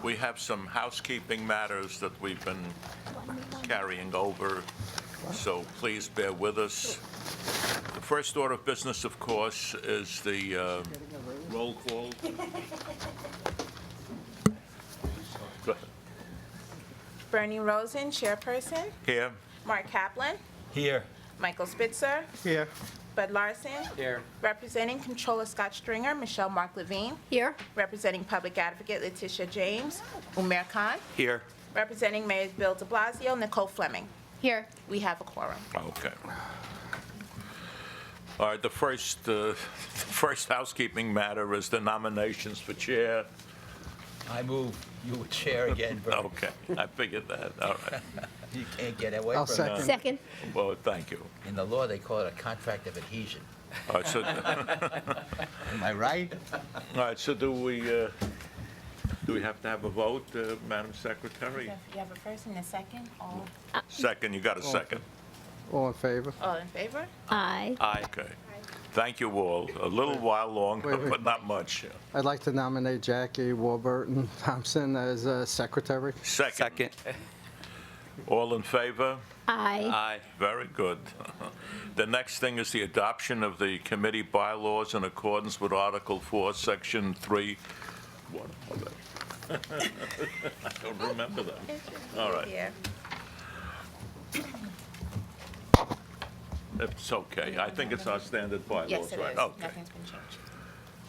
We have some housekeeping matters that we've been carrying over, so please bear with us. The first order of business, of course, is the roll call. Go ahead. Bernie Rosen, chairperson. Here. Mark Kaplan. Here. Michael Spitzer. Here. Bud Larson. Here. Representing Controller Scott Stringer, Michelle Mark Levine. Here. Representing Public Advocate Letitia James, Umair Khan. Here. Representing Mayor Bill de Blasio, Nicole Fleming. Here. We have a quorum. Okay. All right, the first housekeeping matter is the nominations for chair. I move you would chair again, Bernie. Okay, I figured that, all right. You can't get away I'll from second. it. Second. Well, thank you. In the law, they call it a contract of adhesion. All right, so, Am I right? all right, so do we have to have a vote, Madam Secretary? You have a first and a second. All Second, you got a second? All in favor? in favor? Aye. Aye. Okay. Thank you all. A little while longer, Wait. but not much. I'd like to nominate Jackie Warburton Thompson as secretary. Second. All in favor? Aye. Aye. Very good. The next thing is the adoption of the committee bylaws in accordance with Article 4, Section 3. What are they? I don't remember that. All right. Yeah. It's okay. I think it's our standard bylaws, right? Yes, it is. Okay. Nothing's been changed.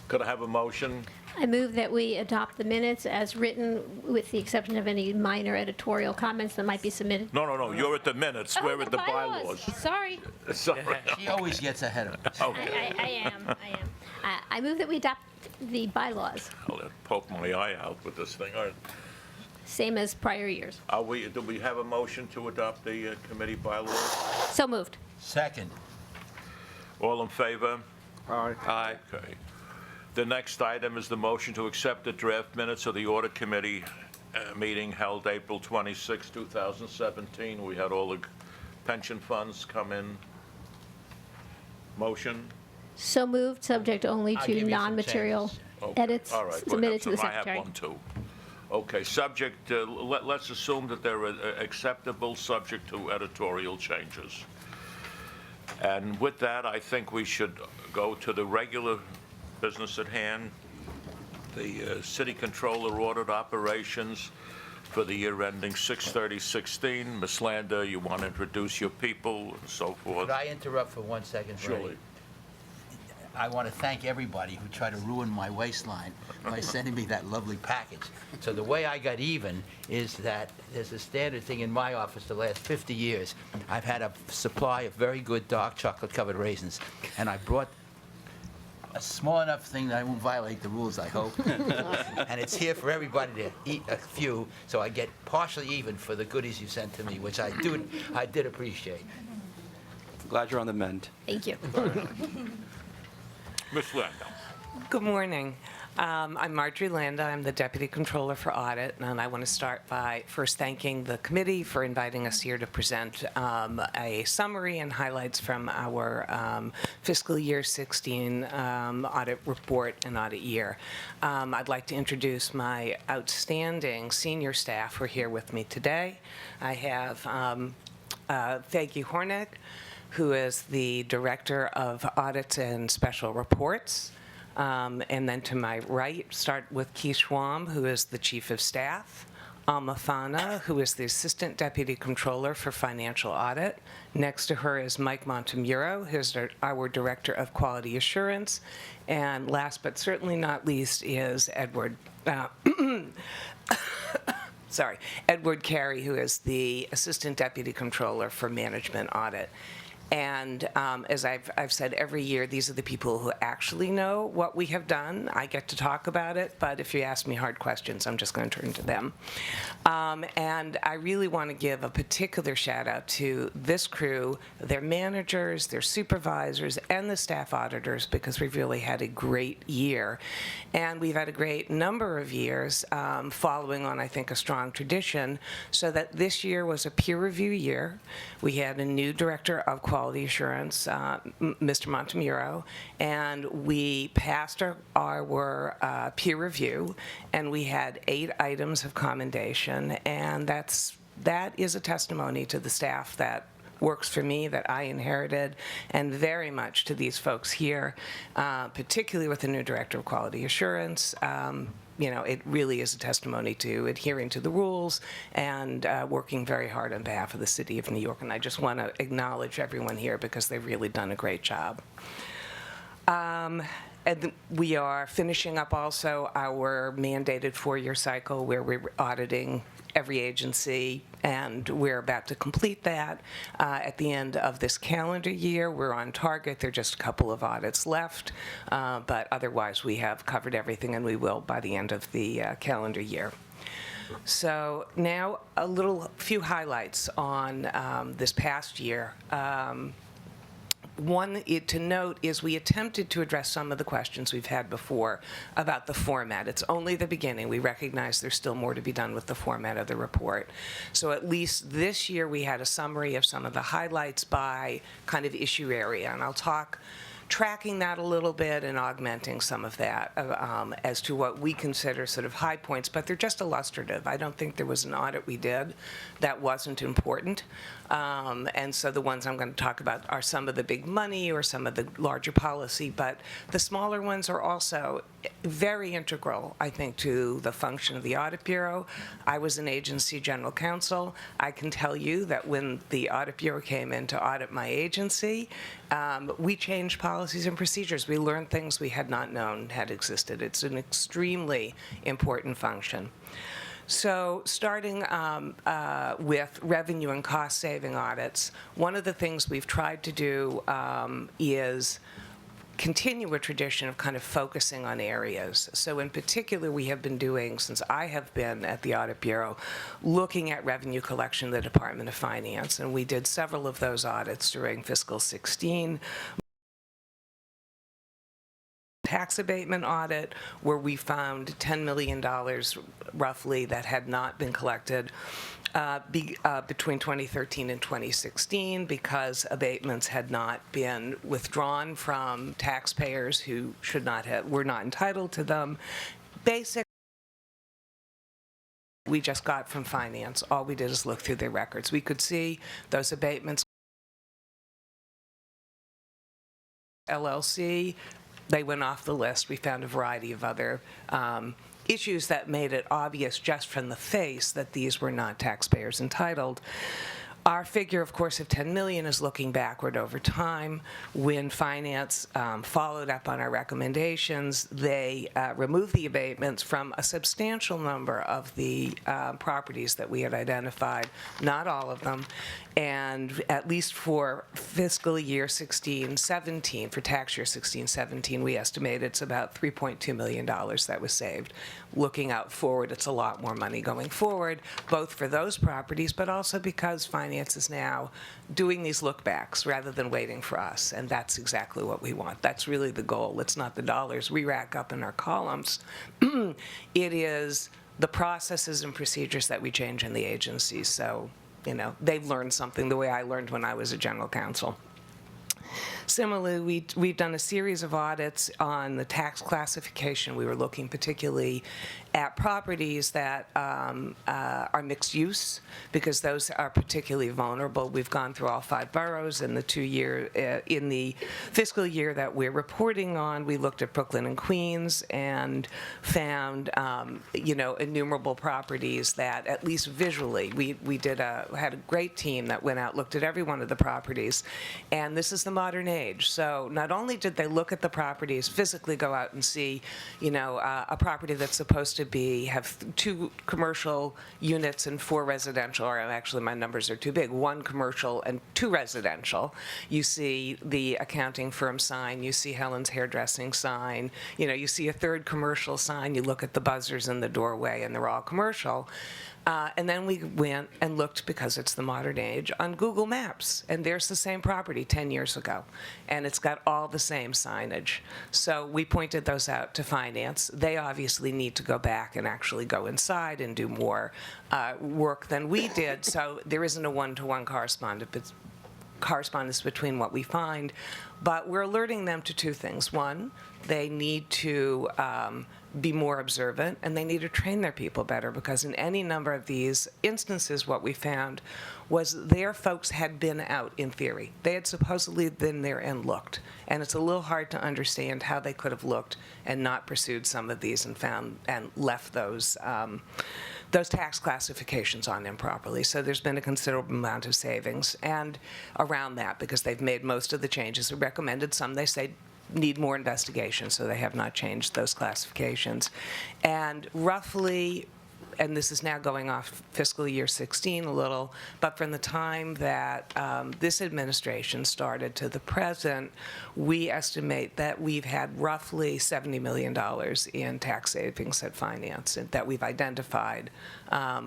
Could I have a motion? I move that we adopt the minutes as written with the exception of any minor editorial comments that might be submitted. No. You're at the minutes. We're at the bylaws. Sorry. Sorry. She always gets ahead of us. Okay. I am. I move that we adopt the bylaws, I'll poke my eye out with this thing. All right. same as prior years. Do we have a motion to adopt the committee bylaws? So moved. Second. All in favor? Aye. Aye. Okay. The next item is the motion to accept the draft minutes of the Audit Committee meeting held April 26, 2017. We had all the pension funds come in. Motion? So moved, subject only I'll to give you some non-material changes. Okay. edits All right. submitted to the I have secretary. one, too. Okay, subject, let's assume that they're acceptable, subject to editorial changes. And with that, I think we should go to the regular business at hand, the city controller audit operations for the year ending 6/30/16. Ms. Lander, you want to introduce your people and so forth? Could I interrupt for 1 second, Bernie? Surely. I want to thank everybody who tried to ruin my waistline by sending me that lovely package. So the way I got even is that there's a standard thing in my office the last 50 years. I've had a supply of very good dark chocolate-covered raisins, and I brought a small enough thing that I won't violate the rules, I hope. And it's here for everybody to eat a few, so I get partially even for the goodies you sent to me, which I did appreciate. Glad you're on the mend. Thank you. Ms. Lander. Good morning. I'm Marjorie Landa. I'm the Deputy Controller for Audit, and I want to start by first thanking the committee for inviting us here to present a summary and highlights from our fiscal year 16 audit report and audit year. I'd like to introduce my outstanding senior staff who are here with me today. I have Faggy Hornick, who is the Director of Audits and Special Reports. And then to my right, start with Keith Schwam, who is the Chief of Staff. Alma Fana, who is the Assistant Deputy Controller for Financial Audit. Next to her is Mike Montemuro, who's our Director of Quality Assurance. And last but certainly not least is Edward Carey, who is the Assistant Deputy Controller for Management Audit. And as I've said every year, these are the people who actually know what we have done. I get to talk about it, but if you ask me hard questions, I'm just going to turn to them. And I really want to give a particular shout out to this crew, their managers, their supervisors, and the staff auditors, because we've really had a great year. And we've had a great number of years following on, I think, a strong tradition, so that this year was a peer review year. We had a new director of quality Quality Assurance, Mr. Montemuro, and we passed our peer review, and we had 8 items of commendation, and that is a testimony to the staff that works for me, that I inherited, and very much to these folks here, particularly with the new Director of Quality Assurance. It really is a testimony to adhering to the rules and working very hard on behalf of the City of New York. And I just want to acknowledge everyone here because they've really done a great job. And we are finishing up also our mandated 4-year cycle where we're auditing every agency, and we're about to complete that at the end of this calendar year. We're on target. There are just a couple of audits left, but otherwise we have covered everything, and we will by the end of the calendar year. So now a few highlights on this past year. One to note is we attempted to address some of the questions we've had before about the format. It's only the beginning. We recognize there's still more to be done with the format of the report. So at least this year we had a summary of some of the highlights by kind of issue area, and I'll talk tracking that a little bit and augmenting some of that as to what we consider sort of high points, but they're just illustrative. I don't think there was an audit we did that wasn't important. And so the ones I'm going to talk about are some of the big money or some of the larger policy, but the smaller ones are also very integral, I think, to the function of the Audit Bureau. I was an agency general counsel. I can tell you that when the Audit Bureau came in to audit my agency, we changed policies and procedures. We learned things we had not known had existed. It's an extremely important function. So starting with revenue and cost-saving audits, one of the things we've tried to do is continue a tradition of kind of focusing on areas. So in particular, we have been doing, since I have been at the Audit Bureau, looking at revenue collection in the Department of Finance, and we did several of those audits during fiscal 16. Tax abatement audit, where we found $10 million roughly that had not been collected between 2013 and 2016 because abatements had not been withdrawn from taxpayers who were not entitled to them. Basic we just got from finance. All we did is look through their records. We could see those abatements. LLC, they went off the list. We found a variety of other issues that made it obvious just from the face that these were not taxpayers entitled. Our figure, of course, of $10 million is looking backward over time. When finance followed up on our recommendations, they removed the abatements from a substantial number of the properties that we had identified, not all of them. And at least for fiscal year 16-17, for tax year 16-17, we estimate it's about $3.2 million that was saved. Looking out forward, it's a lot more money going forward, both for those properties, but also because finance is now doing these look-backs rather than waiting for us, and that's exactly what we want. That's really the goal. It's not the dollars we rack up in our columns. It is the processes and procedures that we change in the agencies. So, they've learned something the way I learned when I was a general counsel. Similarly, we've done a series of audits on the tax classification. We were looking particularly at properties that are mixed use, because those are particularly vulnerable. We've gone through all 5 boroughs in the fiscal year that we're reporting on. We looked at Brooklyn and Queens and found, innumerable properties that, at least visually, we had a great team that went out, looked at every one of the properties, and this is the modern age. So not only did they look at the properties, physically go out and see, a property that's supposed to have 2 commercial units and 4 residential, or actually my numbers are too big, 1 commercial and 2 residential. You see the accounting firm sign, you see Helen's hairdressing sign, you see a 3rd commercial sign, you look at the buzzers in the doorway, and they're all commercial. And then we went and looked, because it's the modern age, on Google Maps, and there's the same property 10 years ago, and it's got all the same signage. So we pointed those out to finance. They obviously need to go back and actually go inside and do more work than we did, so there isn't a one-to-one correspondence correspondence between what we find. But we're alerting them to two things. One, they need to be more observant, and they need to train their people better, because in any number of these instances, what we found was their folks had been out in theory. They had supposedly been there and looked, and it's a little hard to understand how they could have looked and not pursued some of these and found and left those tax classifications on improperly. So there's been a considerable amount of savings and around that, because they've made most of the changes they recommended. Some, they say, need more investigation, so they have not changed those classifications. And roughly, and this is now going off fiscal year 16 a little, but from the time that this administration started to the present, we estimate that we've had roughly $70 million in tax savings at finance that we've identified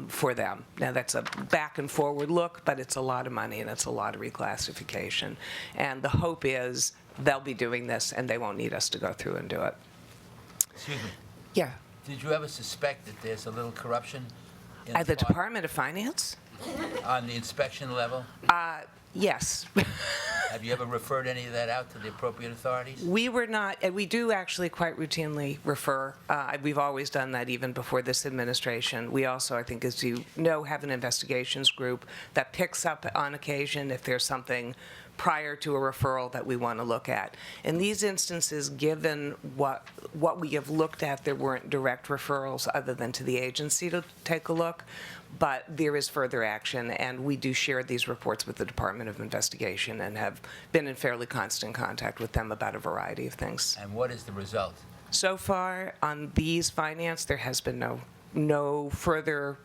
for them. Now, that's a back and forward look, but it's a lot of money and it's a lot of reclassification. And the hope is they'll be doing this and they won't need us to go through and do it. Excuse me. Yeah. Did you ever suspect that there's a little corruption in At the Department of Finance? on the inspection level? Yes. Have you ever referred any of that out to the appropriate authorities? We were not, and we do actually quite routinely refer. We've always done that even before this administration. We also, I think, as you know, have an investigations group that picks up on occasion if there's something prior to a referral that we want to look at. In these instances, given what we have looked at, there weren't direct referrals other than to the agency to take a look, but there is further action, and we do share these reports with the Department of Investigation and have been in fairly constant contact with them about a variety of things. And what is the result? So far, on these finance, there has been no further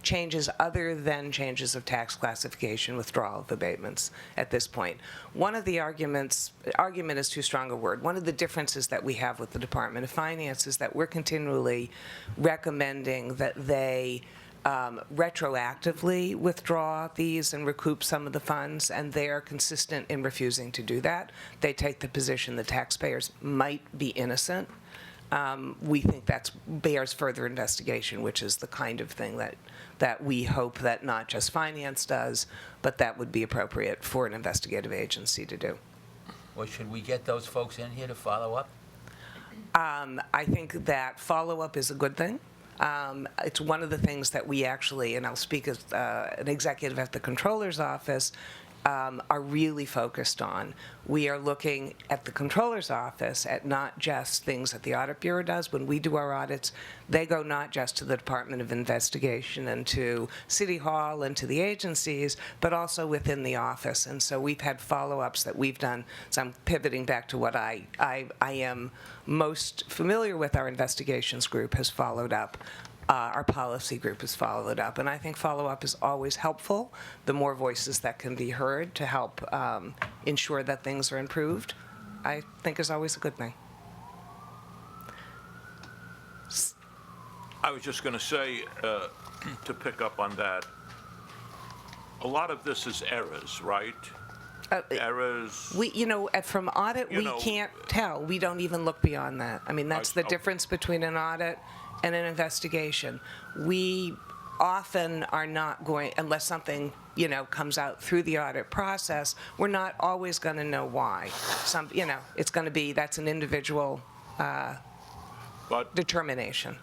changes other than changes of tax classification, withdrawal of abatements at this point. One of the argument is too strong a word. One of the differences that we have with the Department of Finance is that we're continually recommending that they retroactively withdraw these and recoup some of the funds, and they are consistent in refusing to do that. They take the position that taxpayers might be innocent. We think that bears further investigation, which is the kind of thing that we hope that not just finance does, but that would be appropriate for an investigative agency to do. Or should we get those folks in here to follow up? I think that follow-up is a good thing. It's one of the things that we actually, and I'll speak as an executive at the Controller's Office, are really focused on. We are looking at the Controller's Office at not just things that the Audit Bureau does. When we do our audits, they go not just to the Department of Investigation and to City Hall and to the agencies, but also within the office. And so we've had follow-ups that we've done. So I'm pivoting back to what I am most familiar with. Our investigations group has followed up. Our policy group has followed up, and I think follow-up is always helpful. The more voices that can be heard to help ensure that things are improved, I think is always a good thing. I was just going to say, to pick up on that, a lot of this is errors, right? Errors. From audit, we can't tell. We don't even look beyond that. I mean, that's the difference between an audit and an investigation. We often are not going, unless something, comes out through the audit process, we're not always going to know why. It's going to be, that's an individual determination.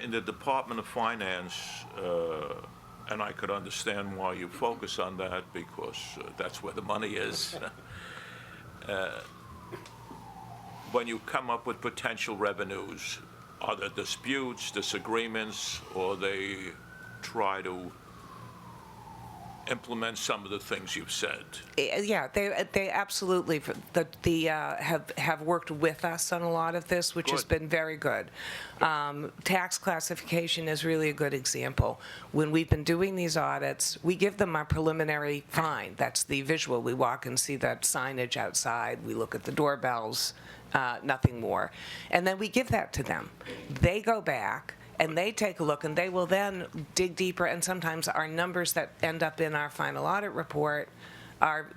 In the Department of Finance, and I could understand why you focus on that, because that's where the money is. When you come up with potential revenues, are there disputes, disagreements, or they try to implement some of the things you've said? Yeah, they absolutely have worked with us on a lot of this, which has been very good. Tax classification is really a good example. When we've been doing these audits, we give them our preliminary find. That's the visual. We walk and see that signage outside. We look at the doorbells, nothing more. And then we give that to them. They go back and they take a look, and they will then dig deeper, and sometimes our numbers that end up in our final audit report are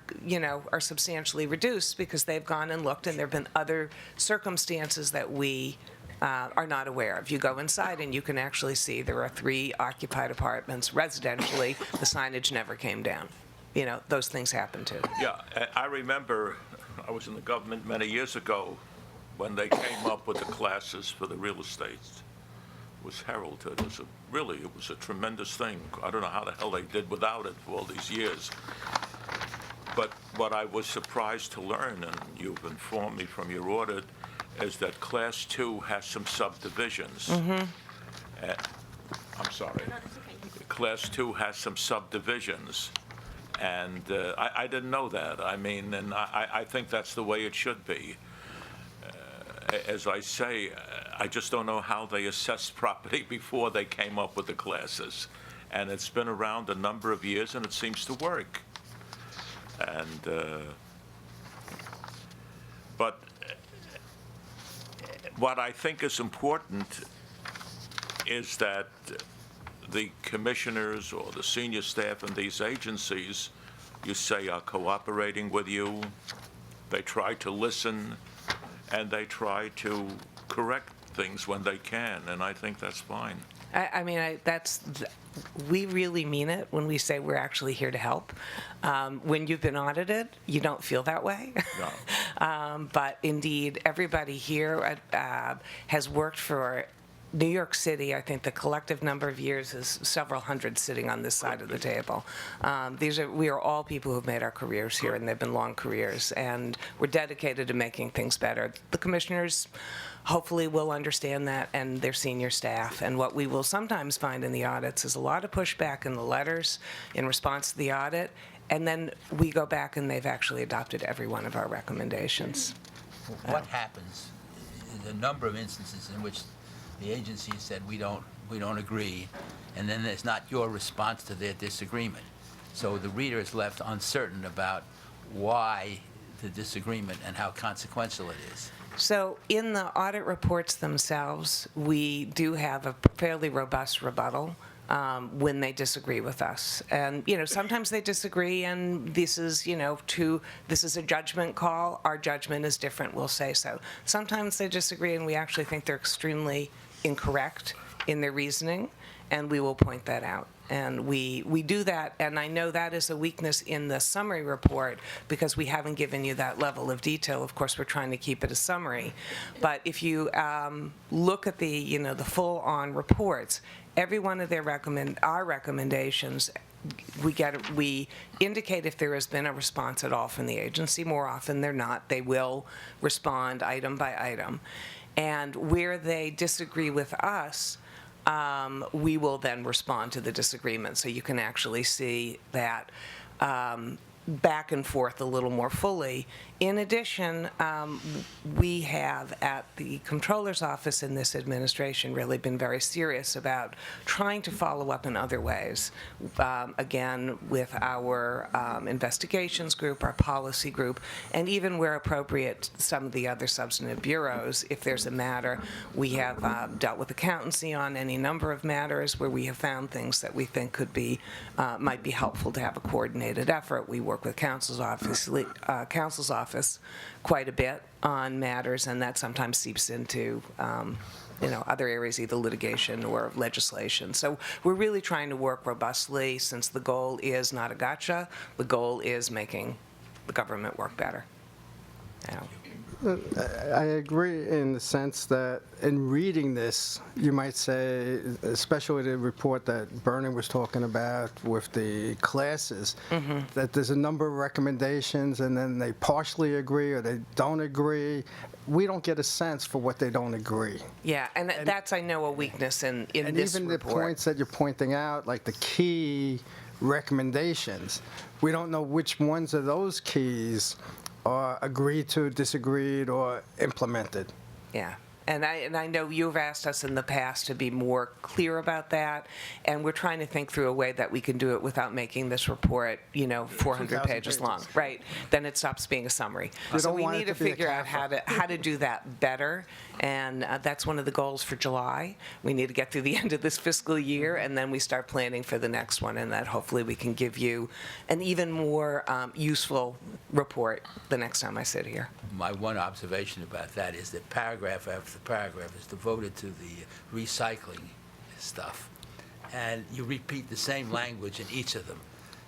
substantially reduced because they've gone and looked, and there have been other circumstances that we are not aware of. You go inside and you can actually see there are 3 occupied apartments residentially. The signage never came down. those things happen too. Yeah, I remember, I was in the government many years ago when they came up with the classes for the real estate. It was heralded as it was a tremendous thing. I don't know how the hell they did without it for all these years. But what I was surprised to learn, and you've informed me from your audit, is that Class 2 has some subdivisions. I'm sorry. Class 2 has some subdivisions, and I didn't know that. I mean, and I think that's the way it should be. As I say, I just don't know how they assessed property before they came up with the classes. And it's been around a number of years, and it seems to work. And, but what I think is important is that the commissioners or the senior staff in these agencies, you say, are cooperating with you. They try to listen, and they try to correct things when they can, and I think that's fine. I mean, we really mean it when we say we're actually here to help. When you've been audited, you don't feel that way. No. But indeed, everybody here has worked for New York City. I think the collective number of years is several hundred sitting on this side of the table. We are all people who've made our careers here, and they've been long careers, and we're dedicated to making things better. The commissioners hopefully will understand that, and their senior staff. And what we will sometimes find in the audits is a lot of pushback in the letters in response to the audit, and then we go back and they've actually adopted every one of our recommendations. What happens in a number of instances in which the agency said, we don't agree, and then there's not your response to their disagreement. So the reader is left uncertain about why the disagreement and how consequential it is. So in the audit reports themselves, we do have a fairly robust rebuttal when they disagree with us. And, sometimes they disagree, and this is, this is a judgment call. Our judgment is different, we'll say so. Sometimes they disagree, and we actually think they're extremely incorrect in their reasoning, and we will point that out. And we do that, and I know that is a weakness in the summary report because we haven't given you that level of detail. Of course, we're trying to keep it a summary. But if you look at the, the full-on reports, every one of our recommendations, we indicate if there has been a response at all from the agency. More often than not, they will respond item by item. And where they disagree with us, we will then respond to the disagreement. So you can actually see that back and forth a little more fully. In addition, we have at the Comptroller's Office in this administration really been very serious about trying to follow up in other ways. Again, with our investigations group, our policy group, and even where appropriate, some of the other substantive bureaus. If there's a matter, we have dealt with accountancy on any number of matters where we have found things that we think could be, might be helpful to have a coordinated effort. We work with counsel's office quite a bit on matters, and that sometimes seeps into other areas, either litigation or legislation. So we're really trying to work robustly, since the goal is not a gotcha. The goal is making the government work better. I agree in the sense that in reading this, you might say, especially the report that Bernie was talking about with the classes, that there's a number of recommendations and then they partially agree or they don't agree. We don't get a sense for what they don't agree. Yeah, and that's, I know, a weakness in this report. And even the points that you're pointing out, like the key recommendations, we don't know which ones of those keys are agreed to, disagreed, or implemented. Yeah. And I know you've asked us in the past to be more clear about that, and we're trying to think through a way that we can do it without making this report, 400 pages long. Right. Then it stops being a summary. So we need to figure out how to do that better, and that's one of the goals for July. We need to get through the end of this fiscal year, and then we start planning for the next one, and that hopefully we can give you an even more useful report the next time I sit here. My one observation about that is that paragraph after paragraph is devoted to the recycling stuff, and you repeat the same language in each of them.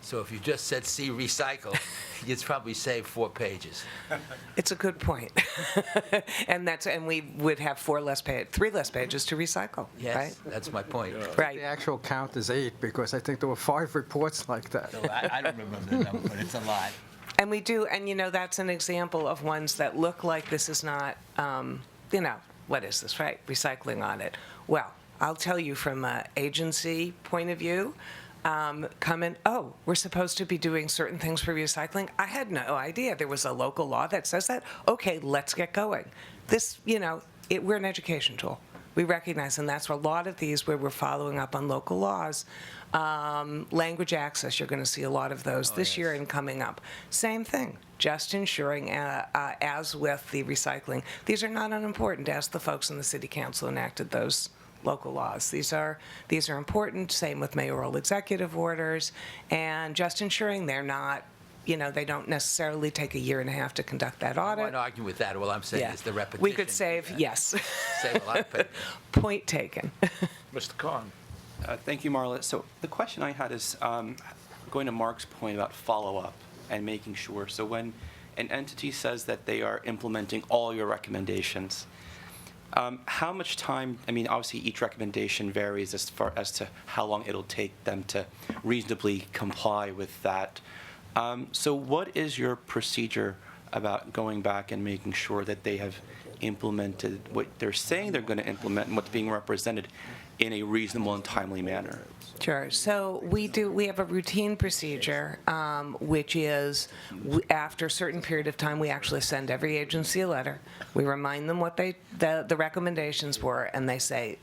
So if you just said see recycle, you'd probably save 4 pages. It's a good point. And we would have 3 less pages to recycle, Yes, right? that's my point. Right. The actual count is 8, because I think there were 5 reports like that. So I don't remember the number, but it's a lot. And we do, and that's an example of ones that look like this is not, what is this, right? Recycling audit. Well, I'll tell you from an agency point of view, come in, oh, we're supposed to be doing certain things for recycling. I had no idea there was a local law that says that. Okay, let's get going. This, we're an education tool. We recognize, and that's a lot of these where we're following up on local laws. Language access, you're going to see a lot of those this year and coming up. Same thing, just ensuring, as with the recycling, these are not unimportant, as the folks in the city council enacted those local laws. These are important, same with mayoral executive orders, and just ensuring they're not, they don't necessarily take a year and a half to conduct that I audit. won't argue with that. All I'm saying Yeah. is the repetition. We could save, yes. Save a lot of paper. Point taken. Mr. Khan? Thank you, Marla. So the question I had is going to Mark's point about follow-up and making sure. So when an entity says that they are implementing all your recommendations, how much time, obviously each recommendation varies as far as to how long it'll take them to reasonably comply with that. So what is your procedure about going back and making sure that they have implemented what they're saying they're going to implement and what's being represented in a reasonable and timely manner? Sure. So we have a routine procedure, which is after a certain period of time, we actually send every agency a letter. We remind them what the recommendations were, and they say,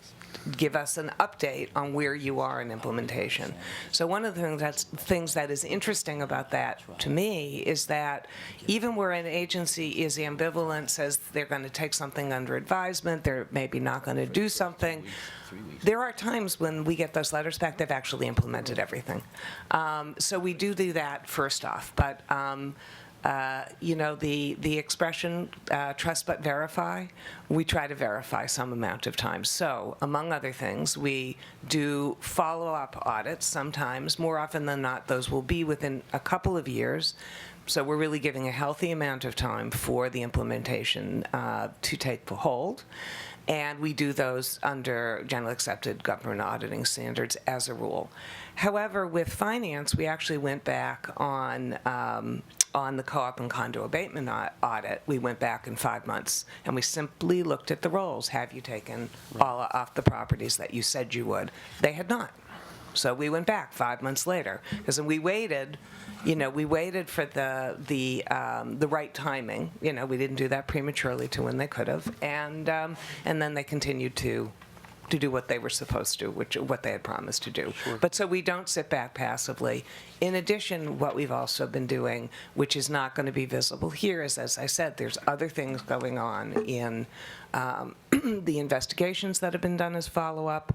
give us an update on where you are in implementation. So one of the things that is interesting about that to me is that even where an agency is ambivalent, says they're going to take something under advisement, they're maybe not going to do something, there are times when we get those letters back, they've actually implemented everything. So we do that first off. But the expression trust but verify, we try to verify some amount of time. So among other things, we do follow-up audits sometimes. More often than not, those will be within a couple of years. So we're really giving a healthy amount of time for the implementation to take hold. And we do those under generally accepted government auditing standards as a rule. However, with finance, we actually went back on the co-op and condo abatement audit. We went back in 5 months, and we simply looked at the rolls. Have you taken all off the properties that you said you would? They had not. So we went back 5 months later, because we waited. We waited for the right timing. We didn't do that prematurely to when they could have, and then they continued to do what they were supposed to, what they had promised to do. Sure. But so we don't sit back passively. In addition, what we've also been doing, which is not going to be visible here, is, as I said, there's other things going on in the investigations that have been done as follow-up,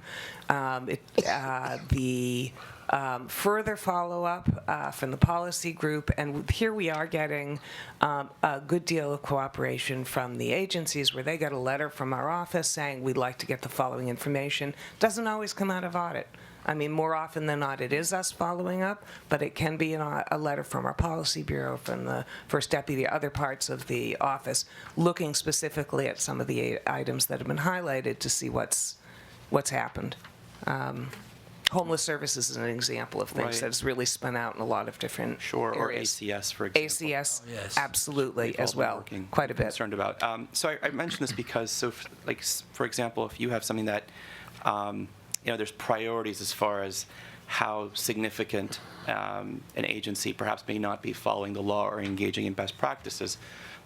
further follow-up from the policy group, and here we are getting a good deal of cooperation from the agencies where they get a letter from our office saying we'd like to get the following information. Doesn't always come out of audit. More often than not, it is us following up, but it can be a letter from our policy bureau, from the first deputy, other parts of the office, looking specifically at some of the items that have been highlighted to see what's happened. Homeless services is an example of things Right. that's really spun out in a lot of different Or areas. ACS, for example. ACS, yes. absolutely, We've all as been well, working, quite a bit. concerned about. So I mentioned this because, for example, if you have something that, there's priorities as far as how significant an agency perhaps may not be following the law or engaging in best practices.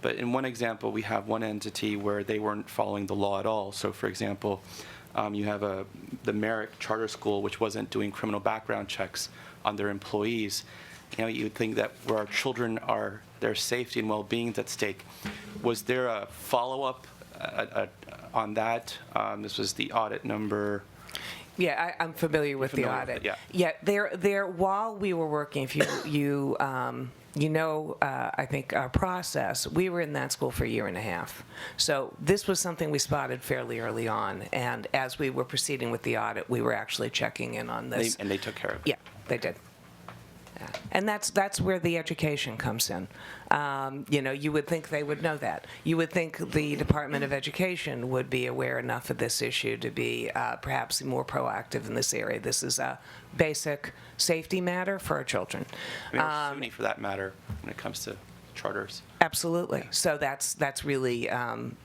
But in one example, we have one entity where they weren't following the law at all. So, for example, you have the Merrick Charter School, which wasn't doing criminal background checks on their employees. You would think that where our children are, their safety and well-being is at stake. Was there a follow-up on that? This was the audit number. Yeah, I'm familiar with the familiar with audit. it, yeah. There. While we were working, if I think our process, we were in that school for a year and a half. So this was something we spotted fairly early on, and as we were proceeding with the audit, we were actually checking in on this. And they took care of it. Yeah, they did. And that's where the education comes in. You would think they would know that. You would think the Department of Education would be aware enough of this issue to be perhaps more proactive in this area. This is a basic safety matter for our children. I mean, or SUNY for that matter, when it comes to charters. Absolutely. So that's really,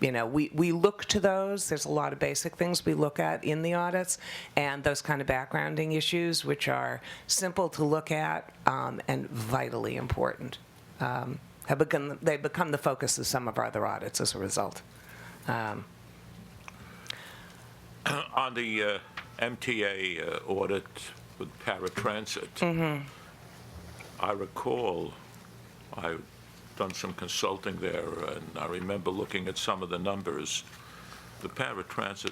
we look to those. There's a lot of basic things we look at in the audits, and those kind of backgrounding issues, which are simple to look at and vitally important, they've become the focus of some of our other audits as a result. On the MTA audit with paratransit, I recall I've done some consulting there, and I remember looking at some of the numbers. The paratransit,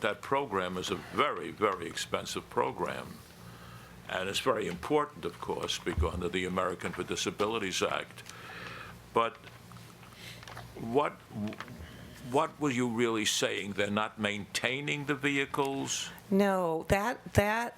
that program is a very, very expensive program. And it's very important, of course, because under the Americans with Disabilities Act. But what were you really saying? They're not maintaining the vehicles? No, there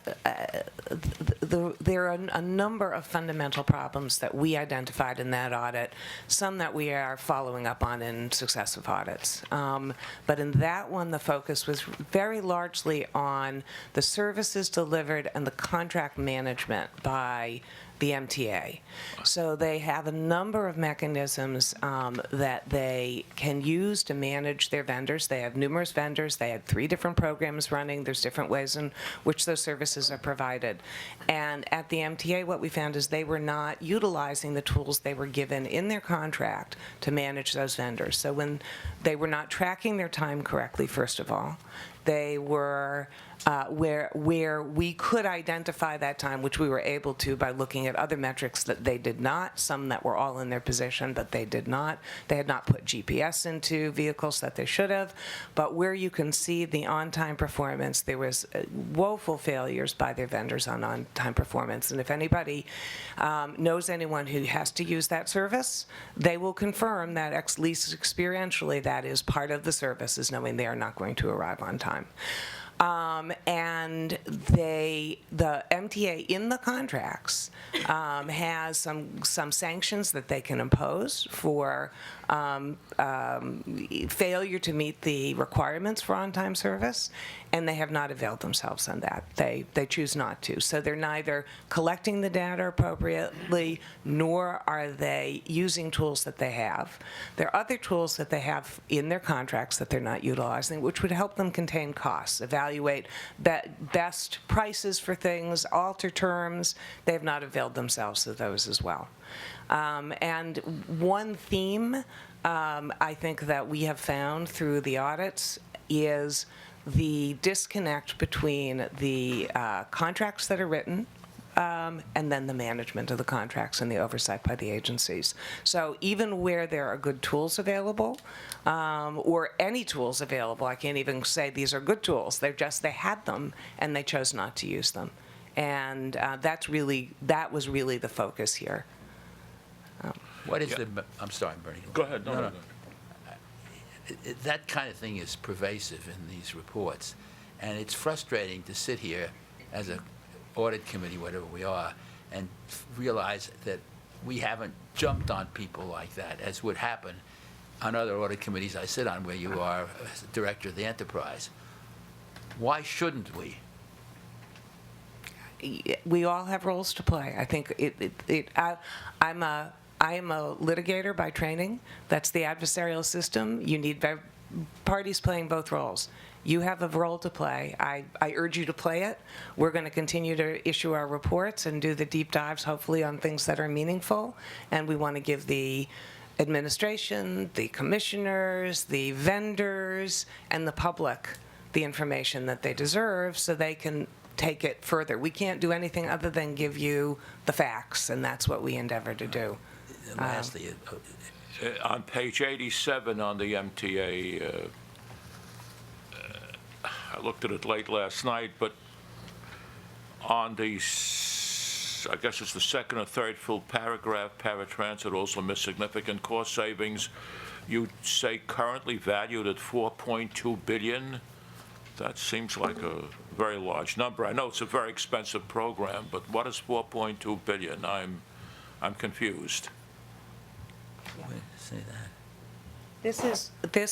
are a number of fundamental problems that we identified in that audit, some that we are following up on in successive audits. But in that one, the focus was very largely on the services delivered and the contract management by the MTA. So they have a number of mechanisms that they can use to manage their vendors. They have numerous vendors. They had 3 different programs running. There's different ways in which those services are provided. And at the MTA, what we found is they were not utilizing the tools they were given in their contract to manage those vendors. So when they were not tracking their time correctly, first of all, they were where we could identify that time, which we were able to by looking at other metrics that they did not, some that were all in their position, but they did not. They had not put GPS into vehicles that they should have. But where you can see the on-time performance, there was woeful failures by their vendors on on-time performance. And if anybody knows anyone who has to use that service, they will confirm that at least experientially that is part of the service, is knowing they are not going to arrive on time. And the MTA in the contracts has some sanctions that they can impose for failure to meet the requirements for on-time service, and they have not availed themselves on that. They choose not to. So they're neither collecting the data appropriately, nor are they using tools that they have. There are other tools that they have in their contracts that they're not utilizing, which would help them contain costs, evaluate best prices for things, alter terms. They have not availed themselves of those as well. And one theme I think that we have found through the audits is the disconnect between the contracts that are written and then the management of the contracts and the oversight by the agencies. So even where there are good tools available, or any tools available, I can't even say these are good tools, they had them and they chose not to use them. And that was really the focus here. What is I'm sorry, Bernie. Go ahead. No. That kind of thing is pervasive in these reports, and it's frustrating to sit here as an audit committee, whatever we are, and realize that we haven't jumped on people like that, as would happen on other audit committees I sit on, where you are as director of the enterprise. Why shouldn't we? We all have roles to play. I think I am a litigator by training. That's the adversarial system. You need parties playing both roles. You have a role to play. I urge you to play it. We're going to continue to issue our reports and do the deep dives, hopefully, on things that are meaningful. And we want to give the administration, the commissioners, the vendors, and the public the information that they deserve so they can take it further. We can't do anything other than give you the facts, and that's what we endeavor to do. And lastly, On page 87 on the MTA, I looked at it late last night, but on the, I guess it's the second or third full paragraph, paratransit also missed significant cost savings. You say currently valued at $4.2 billion. That seems like a very large number. I know it's a very expensive program, but what is 4.2 billion? I'm confused. Wait, say that. This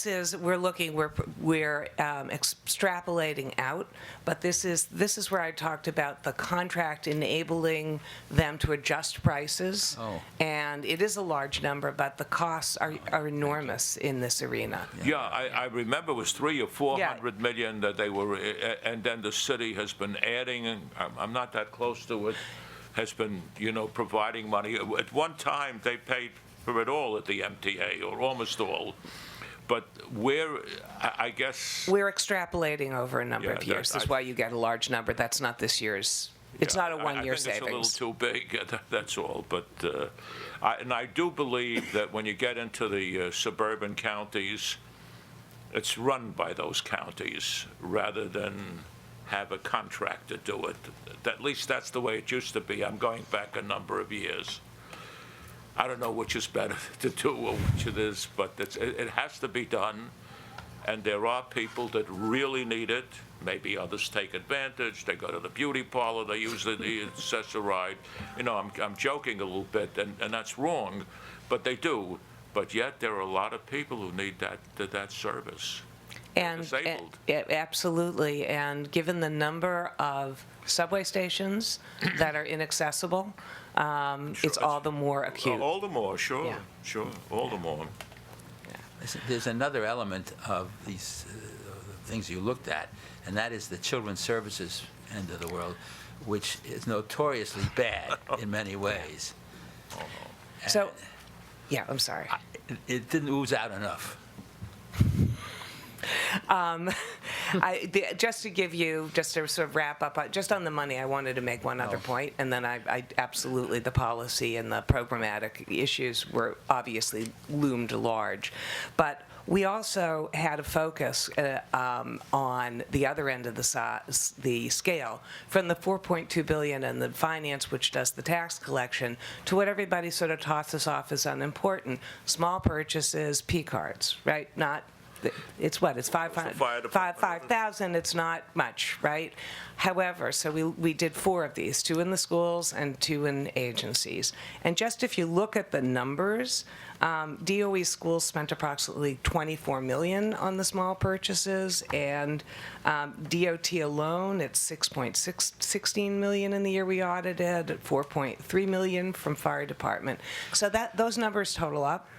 is, we're extrapolating out, but this is where I talked about the contract enabling them to adjust prices. Oh. And it is a large number, but the costs are enormous in this arena. Yeah, I remember it was 300 or 400 million that they were, and then the city has been adding, and I'm not that close to it, has been, providing money. At one time, they paid for it all at the MTA, or almost all. But I guess... We're extrapolating over a number Yeah, of years. that- That's why you get a large number. That's not this year's, it's Yeah, not a one-year I think savings. it's a little too big, that's all. But, and I do believe that when you get into the suburban counties, it's run by those counties rather than have a contractor do it. At least that's the way it used to be. I'm going back a number of years. I don't know which is better to do or which it is, but it has to be done. And there are people that really need it. Maybe others take advantage. They go to the beauty parlor. They use the accessoride. I'm joking a little bit, and that's wrong, but they do. But yet there are a lot of people who need that service. Disabled. Absolutely, and given the number of subway stations that are inaccessible, it's all the more acute. All the more, sure, Yeah. sure, all the more. There's another element of these things you looked at, and that is the children's services end of the world, which is notoriously bad in many ways. So, yeah, I'm sorry. It didn't ooze out enough. Just to sort of wrap up, just on the money, I wanted to make one other point, and then I absolutely, the policy and the programmatic issues were obviously loomed large. But we also had a focus on the other end of the scale, from the $4.2 billion and the finance, which does the tax collection, to what everybody sort of tosses off as unimportant, small purchases, P cards, right? It's what? It's fire department. 5,000. It's not much, right? However, so we did 4 of these, 2 in the schools and 2 in agencies. And just if you look at the numbers, DOE schools spent approximately $24 million on the small purchases, and DOT alone, it's $16 million in the year we audited, $4.3 million from fire department. So those numbers total up.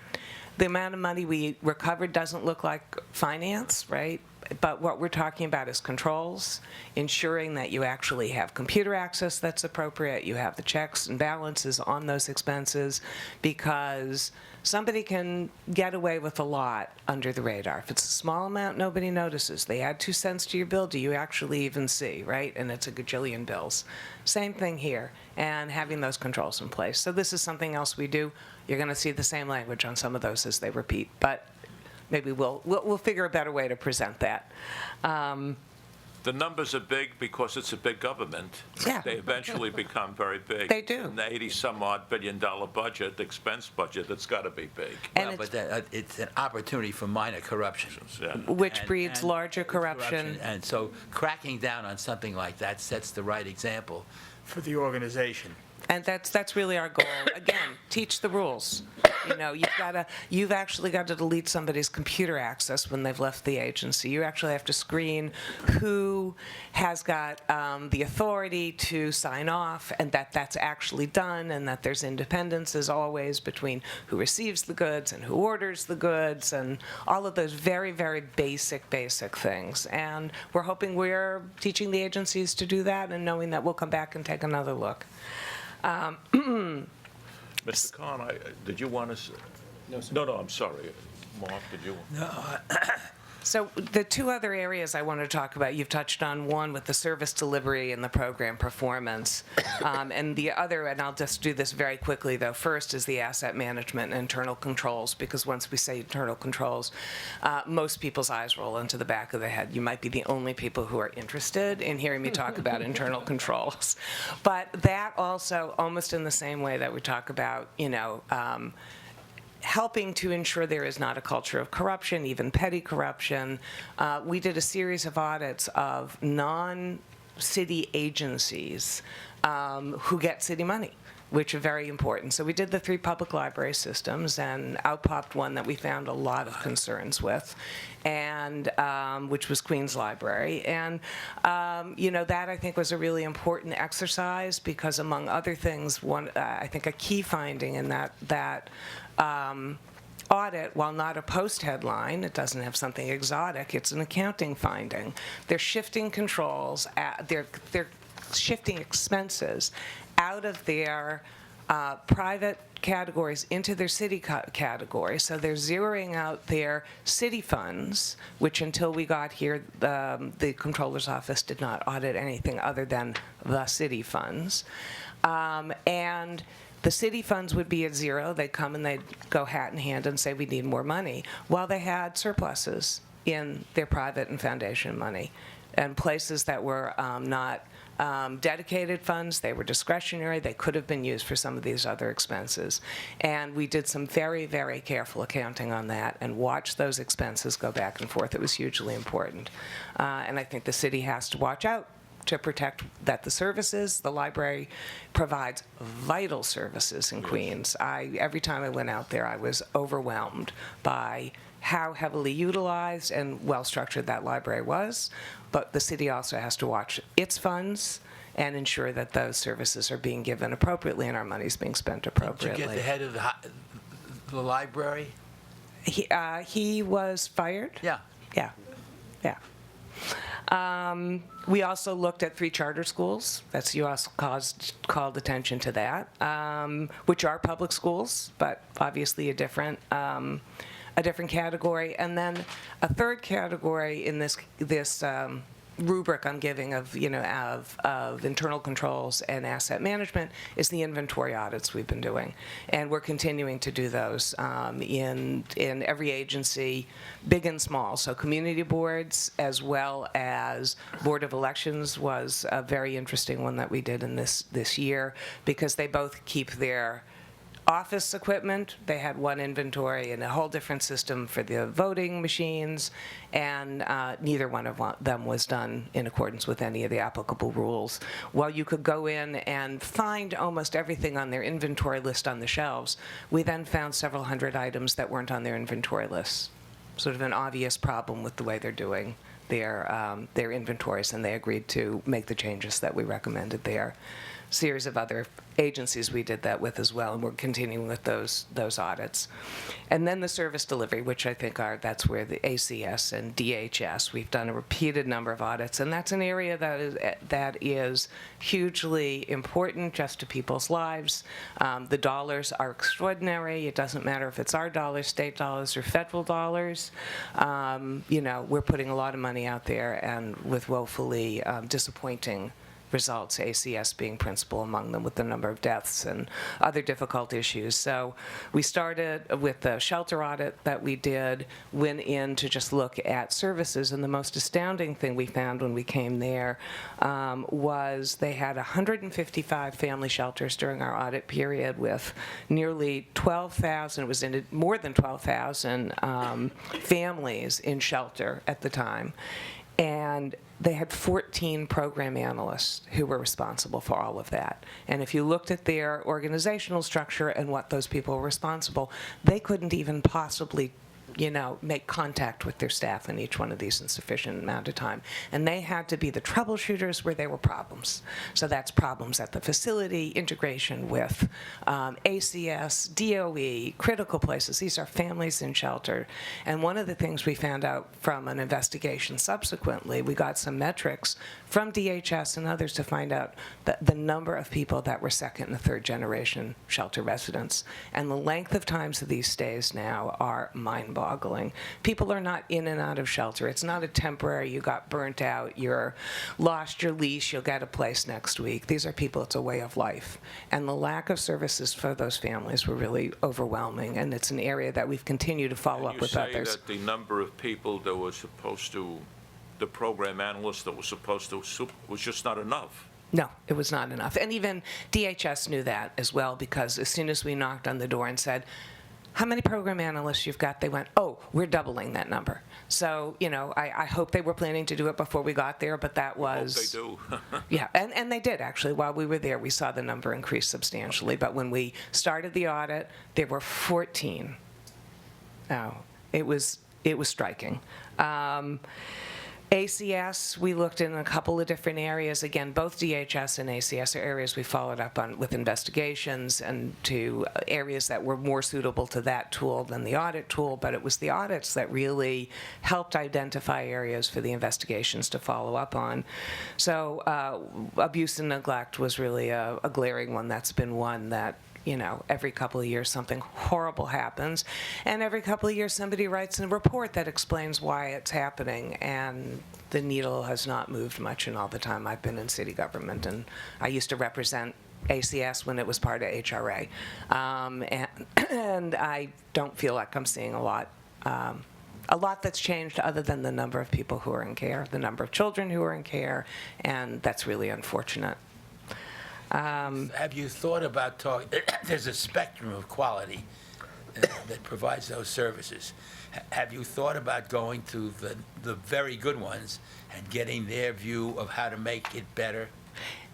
The amount of money we recovered doesn't look like finance, right? But what we're talking about is controls, ensuring that you actually have computer access that's appropriate, you have the checks and balances on those expenses, because somebody can get away with a lot under the radar. If it's a small amount, nobody notices. They add 2 cents to your bill, do you actually even see, right? And it's a gajillion bills. Same thing here, and having those controls in place. So this is something else we do. You're going to see the same language on some of those as they repeat, but maybe we'll figure a better way to present that. The numbers are big because it's a big government. Yeah. They eventually become very big. They do. An $80-some-odd billion budget, expense budget, it's got to be big. And Well, but it's an opportunity for minor corruption. Yeah. which And- breeds and larger corruption. And so cracking down on something like that sets the right example for the organization. And that's really our goal. Again, teach the rules. You've actually got to delete somebody's computer access when they've left the agency. You actually have to screen who has got the authority to sign off, and that's actually done, and that there's independence as always between who receives the goods and who orders the goods, and all of those very, very basic things. And we're hoping we're teaching the agencies to do that, and knowing that we'll come back and take another look. Mr. Khan, did you want to? No, sir. No, I'm sorry. Mark, did you? So the 2 other areas I want to talk about, you've touched on one with the service delivery and the program performance. And the other, and I'll just do this very quickly though, first is the asset management and internal controls, because once we say internal controls, most people's eyes roll into the back of the head. You might be the only people who are interested in hearing me talk about internal controls. But that also, almost in the same way that we talk about, helping to ensure there is not a culture of corruption, even petty corruption. We did a series of audits of non-city agencies who get city money, which are very important. So we did the 3 public library systems, and out popped one that we found a lot of concerns with, and which was Queens Library. And that I think was a really important exercise because, among other things, I think a key finding in that audit, while not a post headline, it doesn't have something exotic, it's an accounting finding. They're shifting controls, they're shifting expenses out of their private categories into their city category. So they're zeroing out their city funds, which until we got here, the Comptroller's Office did not audit anything other than the city funds. And the city funds would be at zero. They'd come and they'd go hat in hand and say, we need more money, while they had surpluses in their private and foundation money, and places that were not dedicated funds. They were discretionary. They could have been used for some of these other expenses. And we did some very, very careful accounting on that and watched those expenses go back and forth. It was hugely important. And I think the city has to watch out to protect that the services, the library provides vital services in Queens. Every time I went out there, I was overwhelmed by how heavily utilized and well-structured that library was, but the city also has to watch its funds and ensure that those services are being given appropriately and our money's being spent Did appropriately. you get the head of the library? He was fired? Yeah. Yeah. We also looked at 3 charter schools. You also called attention to that, which are public schools, but obviously a different category. And then a third category in this rubric I'm giving of internal controls and asset management is the inventory audits we've been doing, and we're continuing to do those in every agency, big and small. So community boards as well as Board of Elections was a very interesting one that we did in this year, because they both keep their office equipment. They had one inventory and a whole different system for the voting machines, and neither one of them was done in accordance with any of the applicable rules. While you could go in and find almost everything on their inventory list on the shelves, we then found several hundred items that weren't on their inventory lists. Sort of an obvious problem with the way they're doing their inventories, and they agreed to make the changes that we recommended there. Series of other agencies we did that with as well, and we're continuing with those audits. And then the service delivery, which I think that's where the ACS and DHS, we've done a repeated number of audits, and that's an area that is hugely important just to people's lives. The dollars are extraordinary. It doesn't matter if it's our dollars, state dollars, or federal dollars. We're putting a lot of money out there, and with woefully disappointing results, ACS being principal among them, with the number of deaths and other difficult issues. So we started with the shelter audit that we did, went in to just look at services, and the most astounding thing we found when we came there was they had 155 family shelters during our audit period, with nearly 12,000, it was in more than 12,000 families in shelter at the time. And they had 14 program analysts who were responsible for all of that. And if you looked at their organizational structure and what those people were responsible, they couldn't even possibly make contact with their staff in each one of these in sufficient amount of time. And they had to be the troubleshooters where there were problems. So that's problems at the facility, integration with ACS, DOE, critical places. These are families in shelter. And one of the things we found out from an investigation subsequently, we got some metrics from DHS and others to find out the number of people that were second and third generation shelter residents. And the length of times of these stays now are mind-boggling. People are not in and out of shelter. It's not a temporary, you got burnt out, you're lost your leash, you'll get a place next week. These are people, it's a way of life. And the lack of services for those families were really overwhelming, and it's an area that we've continued to follow up with others. You say that the number of people that were supposed to, the program analysts that were supposed to, was just not enough. No, it was not enough. And even DHS knew that as well, because as soon as we knocked on the door and said, how many program analysts you've got? They went, oh, we're doubling that number. So, I hope they were planning to do it before we got there, but that was... Hope they do. Yeah, and they did, actually. While we were there, we saw the number increase substantially. But when we started the audit, there were 14. Now, it was striking. ACS, we looked in a couple of different areas. Again, both DHS and ACS are areas we followed up on with investigations and to areas that were more suitable to that tool than the audit tool, but it was the audits that really helped identify areas for the investigations to follow up on. So abuse and neglect was really a glaring one. That's been one that every couple of years something horrible happens, and every couple of years somebody writes a report that explains why it's happening, and the needle has not moved much in all the time I've been in city government. And I used to represent ACS when it was part of HRA, and I don't feel like I'm seeing a lot that's changed other than the number of people who are in care, the number of children who are in care, and that's really unfortunate. Have you thought about there's a spectrum of quality that provides those services. Have you thought about going to the very good ones and getting their view of how to make it better?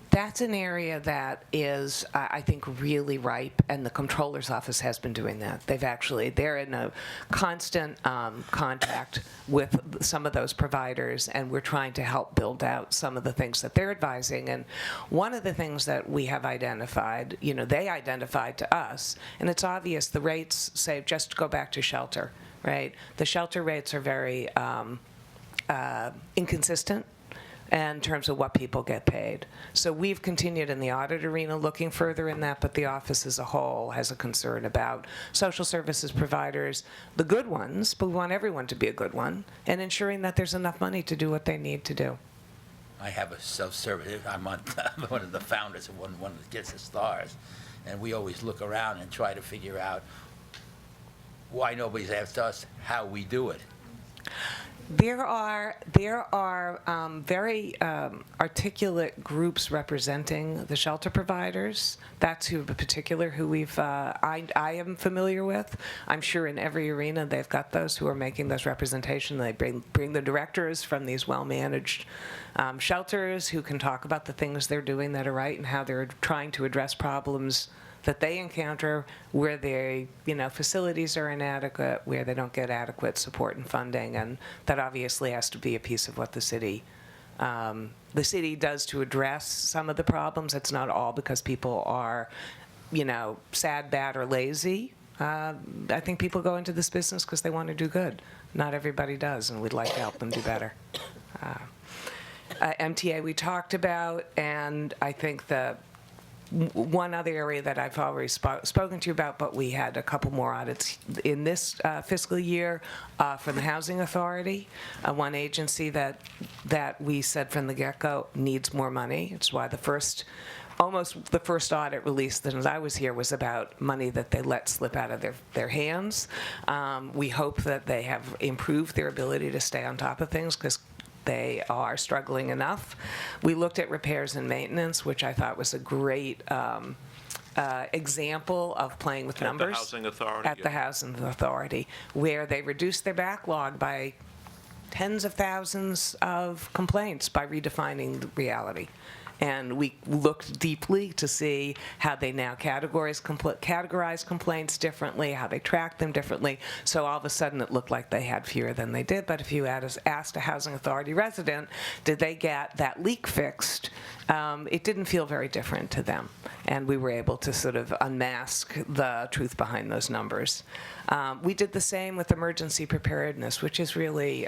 That's an area that is, I think, really ripe, and the Comptroller's Office has been doing that. They're in a constant contact with some of those providers, and we're trying to help build out some of the things that they're advising. And one of the things that we have identified, they identified to us, and it's obvious the rates, say, just to go back to shelter, right? The shelter rates are very inconsistent in terms of what people get paid. So we've continued in the audit arena looking further in that, but the office as a whole has a concern about social services providers, the good ones, but we want everyone to be a good one, and ensuring that there's enough money to do what they need to do. I have a self-service, I'm one of the founders of one that gets the stars, and we always look around and try to figure out why nobody's asked us how we do it. There are very articulate groups representing the shelter providers. That's who, in particular, who I am familiar with. I'm sure in every arena they've got those who are making those representations. They bring the directors from these well-managed shelters who can talk about the things they're doing that are right and how they're trying to address problems that they encounter where their facilities are inadequate, where they don't get adequate support and funding, and that obviously has to be a piece of what the city does to address some of the problems. It's not all because people are, sad, bad, or lazy. I think people go into this business because they want to do good. Not everybody does, and we'd like to help them do better. MTA we talked about, and I think one other area that I've already spoken to you about, but we had a couple more audits in this fiscal year from the Housing Authority, one agency that we said from the get-go needs more money. It's why almost the first audit release that as I was here was about money that they let slip out of their hands. We hope that they have improved their ability to stay on top of things because they are struggling enough. We looked at repairs and maintenance, which I thought was a great example of playing with numbers. At the Housing Authority? At the Housing Authority, where they reduced their backlog by tens of thousands of complaints by redefining the reality. And we looked deeply to see how they now categorize complaints differently, how they track them differently. So all of a sudden it looked like they had fewer than they did. But if you asked a Housing Authority resident, did they get that leak fixed, it didn't feel very different to them. And we were able to sort of unmask the truth behind those numbers. We did the same with emergency preparedness, which is really,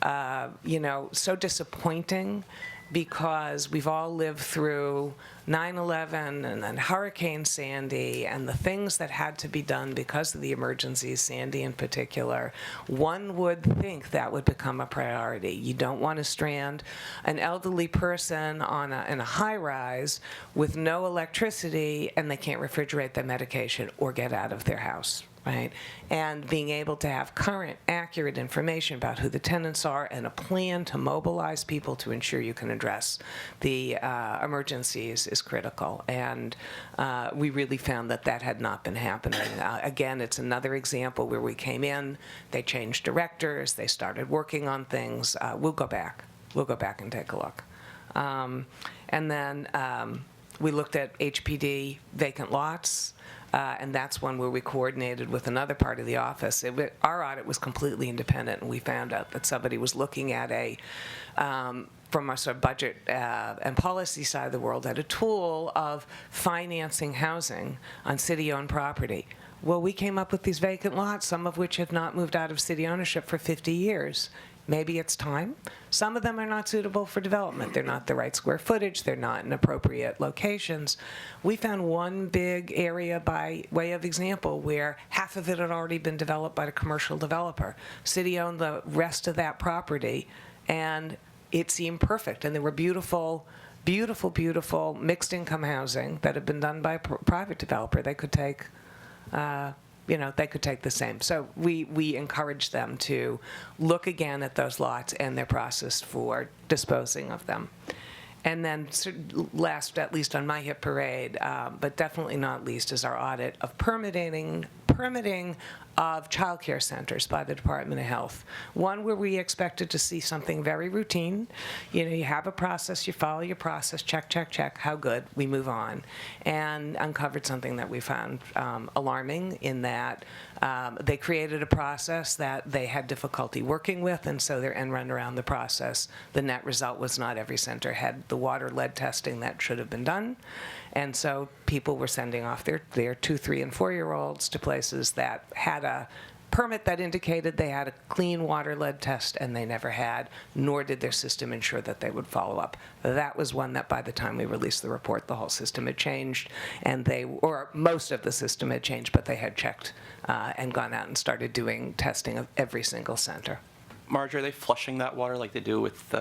so disappointing, because we've all lived through 9/11 and then Hurricane Sandy and the things that had to be done because of the emergencies, Sandy in particular. One would think that would become a priority. You don't want to strand an elderly person in a high-rise with no electricity and they can't refrigerate their medication or get out of their house. right? And being able to have current, accurate information about who the tenants are and a plan to mobilize people to ensure you can address the emergencies is critical. And we really found that that had not been happening. Again, it's another example where we came in, they changed directors, they started working on things. We'll go back. We'll go back and take a look. And then we looked at HPD vacant lots, and that's one where we coordinated with another part of the office. Our audit was completely independent, and we found out that somebody was looking at from our sort of budget and policy side of the world, at a tool of financing housing on city-owned property. Well, we came up with these vacant lots, some of which have not moved out of city ownership for 50 years. Maybe it's time. Some of them are not suitable for development. They're not the right square footage. They're not in appropriate locations. We found one big area by way of example where half of it had already been developed by a commercial developer. City owned the rest of that property, and it seemed perfect. And there were beautiful, beautiful, beautiful mixed income housing that had been done by a private developer. They could take they could take the same. So we encourage them to look again at those lots and their process for disposing of them. And then last, at least on my hit parade, but definitely not least, is our audit of permitting of childcare centers by the Department of Health. One where we expected to see something very routine. You have a process, you follow your process, check, check, check, how good, we move on. And uncovered something that we found alarming in that they created a process that they had difficulty working with, and so their end run around the process, the net result was not every center had the water lead testing that should have been done. And so people were sending off their 2, 3, and 4-year-olds to places that had a permit that indicated they had a clean water lead test, and they never had, nor did their system ensure that they would follow up. That was one that by the time we released the report, the whole system had changed, and or most of the system had changed, but they had checked and gone out and started doing testing of every single center. Marge, are they flushing that water like they do with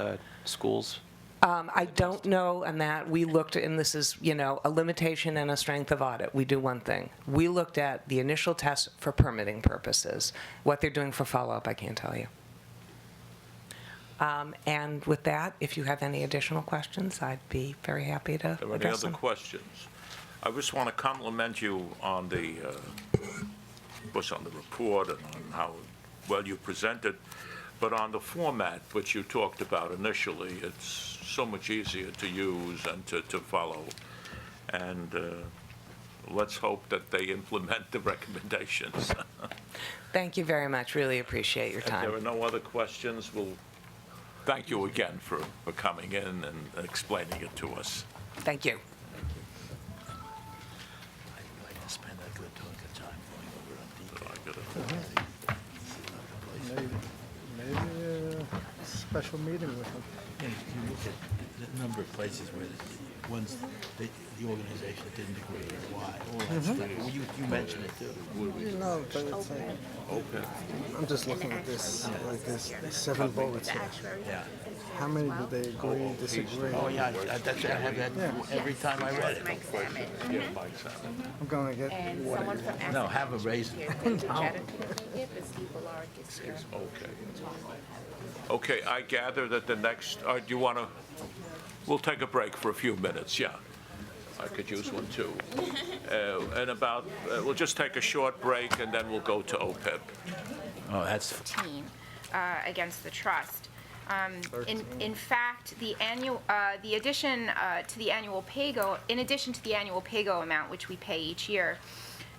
schools? I don't know, and that we looked at, and this is, a limitation and a strength of audit. We do one thing. We looked at the initial test for permitting purposes. What they're doing for follow-up, I can't tell you. And with that, if you have any additional questions, I'd be very happy to Are there any address other them. questions? I just want to compliment you on the report and on how well you presented, but on the format which you talked about initially, it's so much easier to use and to follow. And let's hope that they implement the recommendations. Thank you very much. Really appreciate your If there time. are no other questions, we'll thank you again for coming in and explaining it to us. Thank you. I'd like to spend a good chunk of time going over on detail. Maybe a special meeting with them. Yeah, you look at the number of places where the ones, the organization didn't agree, why, all that stuff. Well, you mentioned it too. No, but it's like, Okay. I'm just looking at this, like this 7 bullets here. Yeah. How many did they agree, disagree? Oh, yeah, that's, I have that every time I read it. Mike Salmon. Yeah, Mike Salmon. I'm gonna get And water. someone from Essex No, have a raisin. here. Jetta couldn't make it, but Steve Ballard is here. Okay. Okay, I gather that the next, do you want to, we'll take a break for a few minutes, yeah. I could use one too. And about, we'll just take a short break and then we'll go to OPEB. Oh, that's, Against the trust. In fact, the addition to the annual pay-go, in addition to the annual pay-go amount, which we pay each year,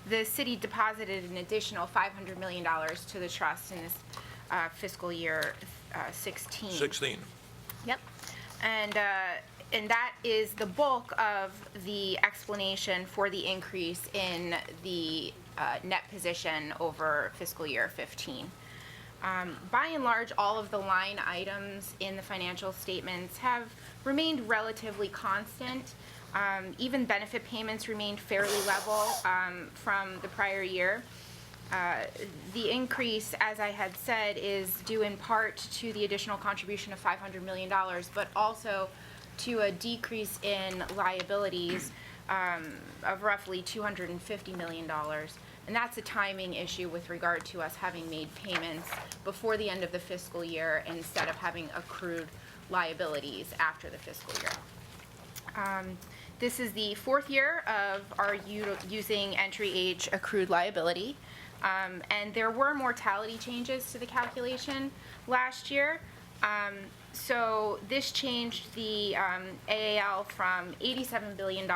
the city deposited an additional $500 million to the trust in this fiscal year 16. 16. Yep. And that is the bulk of the explanation for the increase in the net position over fiscal year 15. By and large, all of the line items in the financial statements have remained relatively constant. Even benefit payments remained fairly level from the prior year. The increase, as I had said, is due in part to the additional contribution of $500 million, but also to a decrease in liabilities of roughly $250 million. And that's a timing issue with regard to us having made payments before the end of the fiscal year instead of having accrued liabilities after the fiscal year. This is the fourth year of our using entry age accrued liability. And there were mortality changes to the calculation last year. So this changed the AAL from $87 billion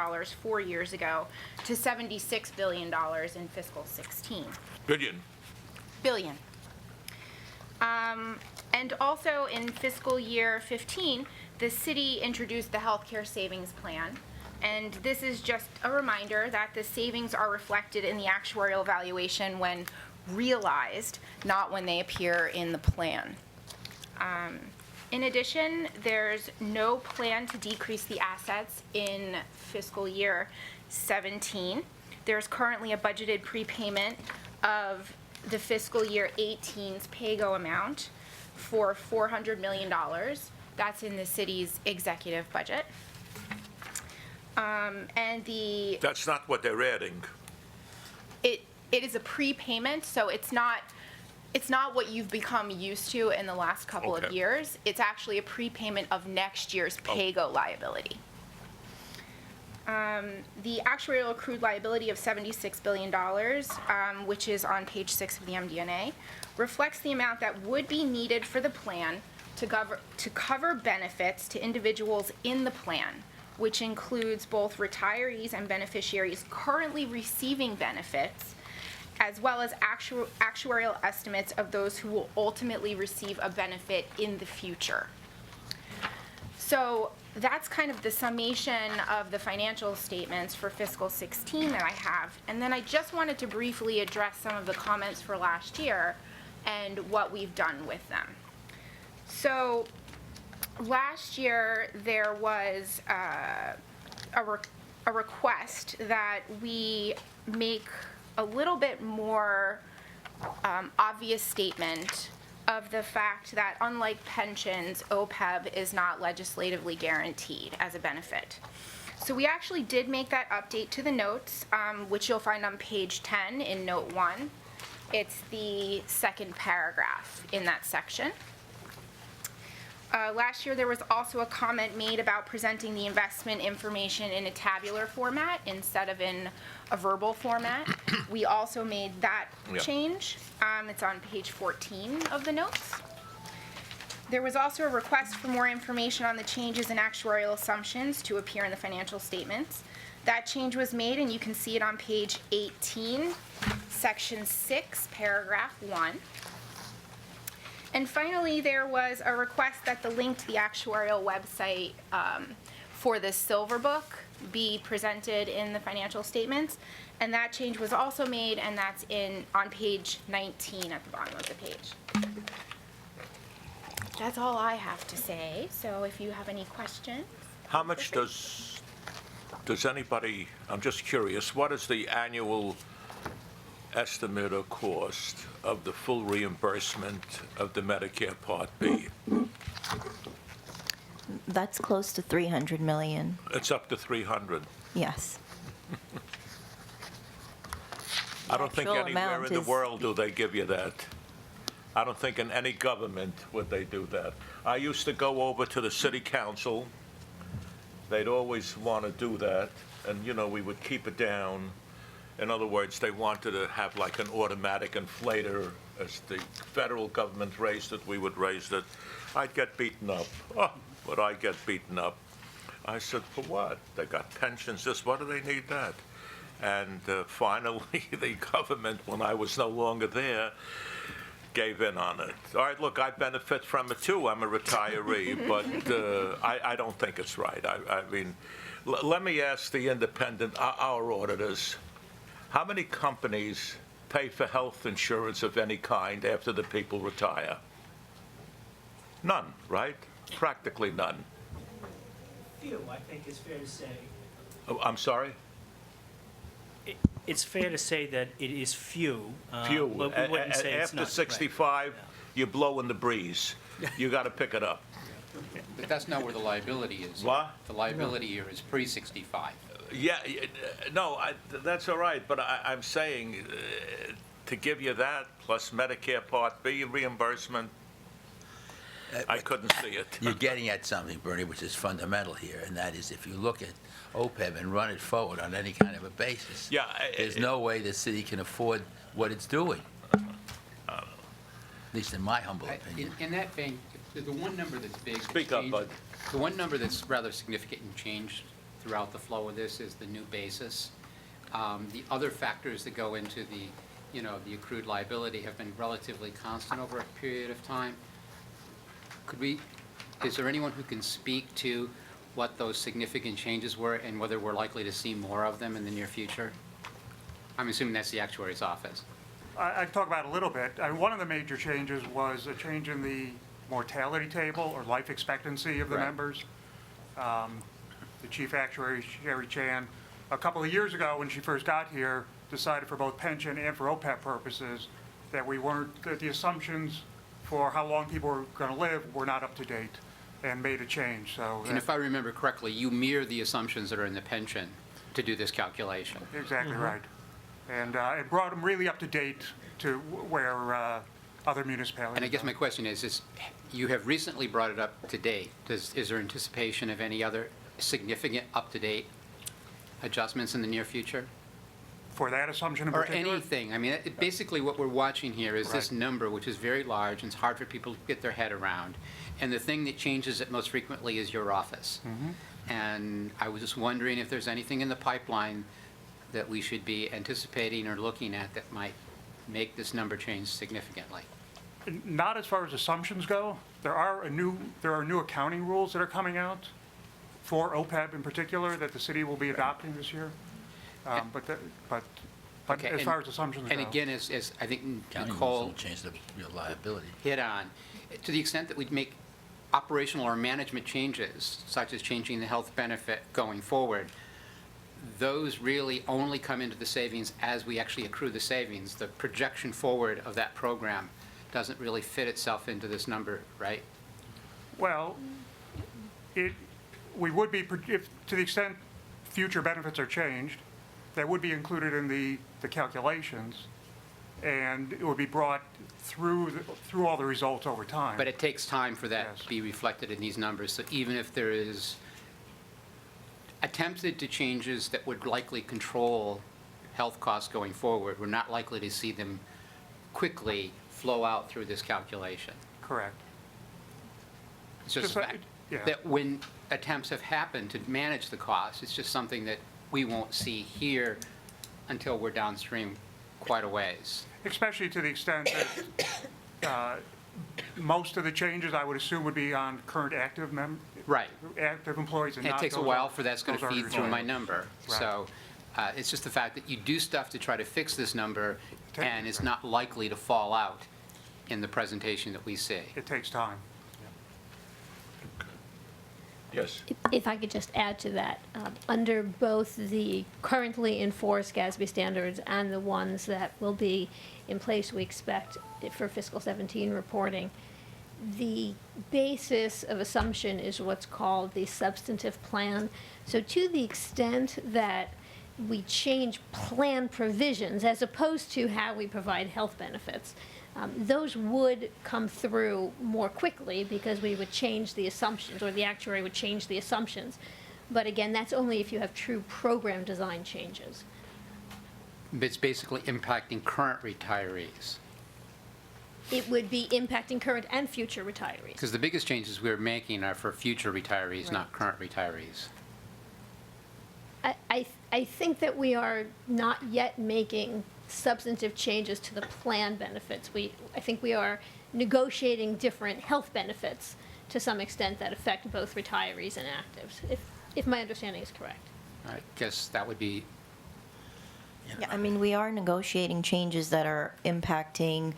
4 years ago to $76 billion in fiscal 16. Billion. And also in fiscal year 15, the city introduced the healthcare savings plan. And this is just a reminder that the savings are reflected in the actuarial valuation when realized, not when they appear in the plan. In addition, there's no plan to decrease the assets in fiscal year 17. There's currently a budgeted prepayment of the fiscal year 18's PAYGO amount for $400 million. That's in the city's executive budget. And That's not what they're adding. it is a prepayment, so it's not what you've become used to in the last couple of Okay. years. It's actually a prepayment of next year's PAYGO liability. The actuarial accrued liability of $76 billion, which is on page 6 of the MD&A, reflects the amount that would be needed for the plan to cover benefits to individuals in the plan, which includes both retirees and beneficiaries currently receiving benefits, as well as actuarial estimates of those who will ultimately receive a benefit in the future. So that's kind of the summation of the financial statements for fiscal 16 that I have. And then I just wanted to briefly address some of the comments for last year and what we've done with them. So last year, there was a request that we make a little bit more obvious statement of the fact that unlike pensions, OPEB is not legislatively guaranteed as a benefit. So we actually did make that update to the notes, which you'll find on page 10 in note 1. It's the second paragraph in that section. Last year, there was also a comment made about presenting the investment information in a tabular format instead of in a verbal format. We also made that change. It's on page 14 of the notes. There was also a request for more information on the changes in actuarial assumptions to appear in the financial statements. That change was made, and you can see it on page 18, section 6, paragraph 1. And finally, there was a request that the link to the actuarial website for the Silver Book be presented in the financial statements. And that change was also made, and that's on page 19 at the bottom of the page. That's all I have to say, so if you have any questions. How much does anybody, I'm just curious, what is the annual estimate or cost of the full reimbursement of the Medicare Part B? That's close to 300 million, It's up to 300. yes. I don't think actual anywhere amount in the is- world do they give you that. I don't think in any government would they do that. I used to go over to the city council. They'd always want to do that, and, we would keep it down. In other words, they wanted to have like an automatic inflator. As the federal government raised it, we would raise it. I'd get beaten up. Oh, would I get beaten up? I said, for what? They got pensions, this, what do they need that? And finally, the government, when I was no longer there, gave in on it. All right, look, I benefit from it too. I'm a retiree, but I don't think it's right. I mean, let me ask the independent, our auditors, how many companies pay for health insurance of any kind after the people retire? None, right? Practically none. Few, I think it's fair to say. Oh, I'm sorry? It's fair to say that it is few. Few. But we wouldn't say it's After not. Right. 65, you're blowing the breeze. You got to pick it up. But that's not where the liability is. What? The liability here is pre-65. Yeah, no, that's all right, but I'm saying to give you that plus Medicare Part B reimbursement, I couldn't see it. You're getting at something, Bernie, which is fundamental here, and that is if you look at OPEB and run it forward on any kind of a basis, Yeah, there's no way the city can afford what it's doing. At least in my humble opinion. In that vein, the one number that's big. that's Speak up, changed- bud. The one number that's rather significant and changed throughout the flow of this is the new basis. The other factors that go into the accrued liability have been relatively constant over a period of time. Is there anyone who can speak to what those significant changes were and whether we're likely to see more of them in the near future? I'm assuming that's the actuary's office. I can talk about it a little bit. One of the major changes was a change in the mortality table or life expectancy of the Right. members. The chief actuary, Sherry Chan, a couple of years ago when she first got here, decided for both pension and for OPEB purposes that that the assumptions for how long people were going to live were not up to date and made a change, so. And if I remember correctly, you mirror the assumptions that are in the pension to do this calculation. Exactly right. And it brought them really up to date to where other municipalities. And I guess my question is you have recently brought it up to date. Is there anticipation of any other significant up-to-date adjustments in the near future? For that assumption in Or particular? anything? I mean, basically what we're watching here is this Right. number, which is very large and it's hard for people to get their head around. And the thing that changes it most frequently is your office. And I was just wondering if there's anything in the pipeline that we should be anticipating or looking at that might make this number change significantly. Not as far as assumptions go. There are new accounting rules that are coming out for OPEB in particular that the city will be adopting this year. But Okay, as far as assumptions go. And again, as I think County rules Nicole don't change the real liability. hit on, to the extent that we make operational or management changes, such as changing the health benefit going forward, those really only come into the savings as we actually accrue the savings. The projection forward of that program doesn't really fit itself into this number, right? Well, we would be, if, to the extent future benefits are changed, that would be included in the calculations, and it would be brought through all the results over time. But it takes time for that Yes. to be reflected in these numbers. So even if there is attempted to changes that would likely control health costs going forward, we're not likely to see them quickly flow out through this calculation. Correct. It's just Just a like- fact yeah. that when attempts have happened to manage the costs, it's just something that we won't see here until we're downstream quite a ways. Especially to the extent that most of the changes, I would assume, would be on current active Right. active employees and And it not takes a those while are- for that's going those to are feed through my retired. number. Right. So it's just the fact that you do stuff to try to fix this number, and it's not likely to fall out in the presentation that we see. It takes time. Yes. If I could just add to that, under both the currently enforced GASB standards and the ones that will be in place, we expect for fiscal 17 reporting, the basis of assumption is what's called the substantive plan. So to the extent that we change plan provisions as opposed to how we provide health benefits, those would come through more quickly because we would change the assumptions, or the actuary would change the assumptions. But again, that's only if you have true program design changes. It's basically impacting current retirees. It would be impacting current and future retirees. Because the biggest changes we're making are for future retirees, not current retirees. I think that we are not yet making substantive changes to the plan benefits. I think we are negotiating different health benefits to some extent that affect both retirees and actives, if my understanding is correct. I guess that would be, Yeah, I mean, we are negotiating changes that are impacting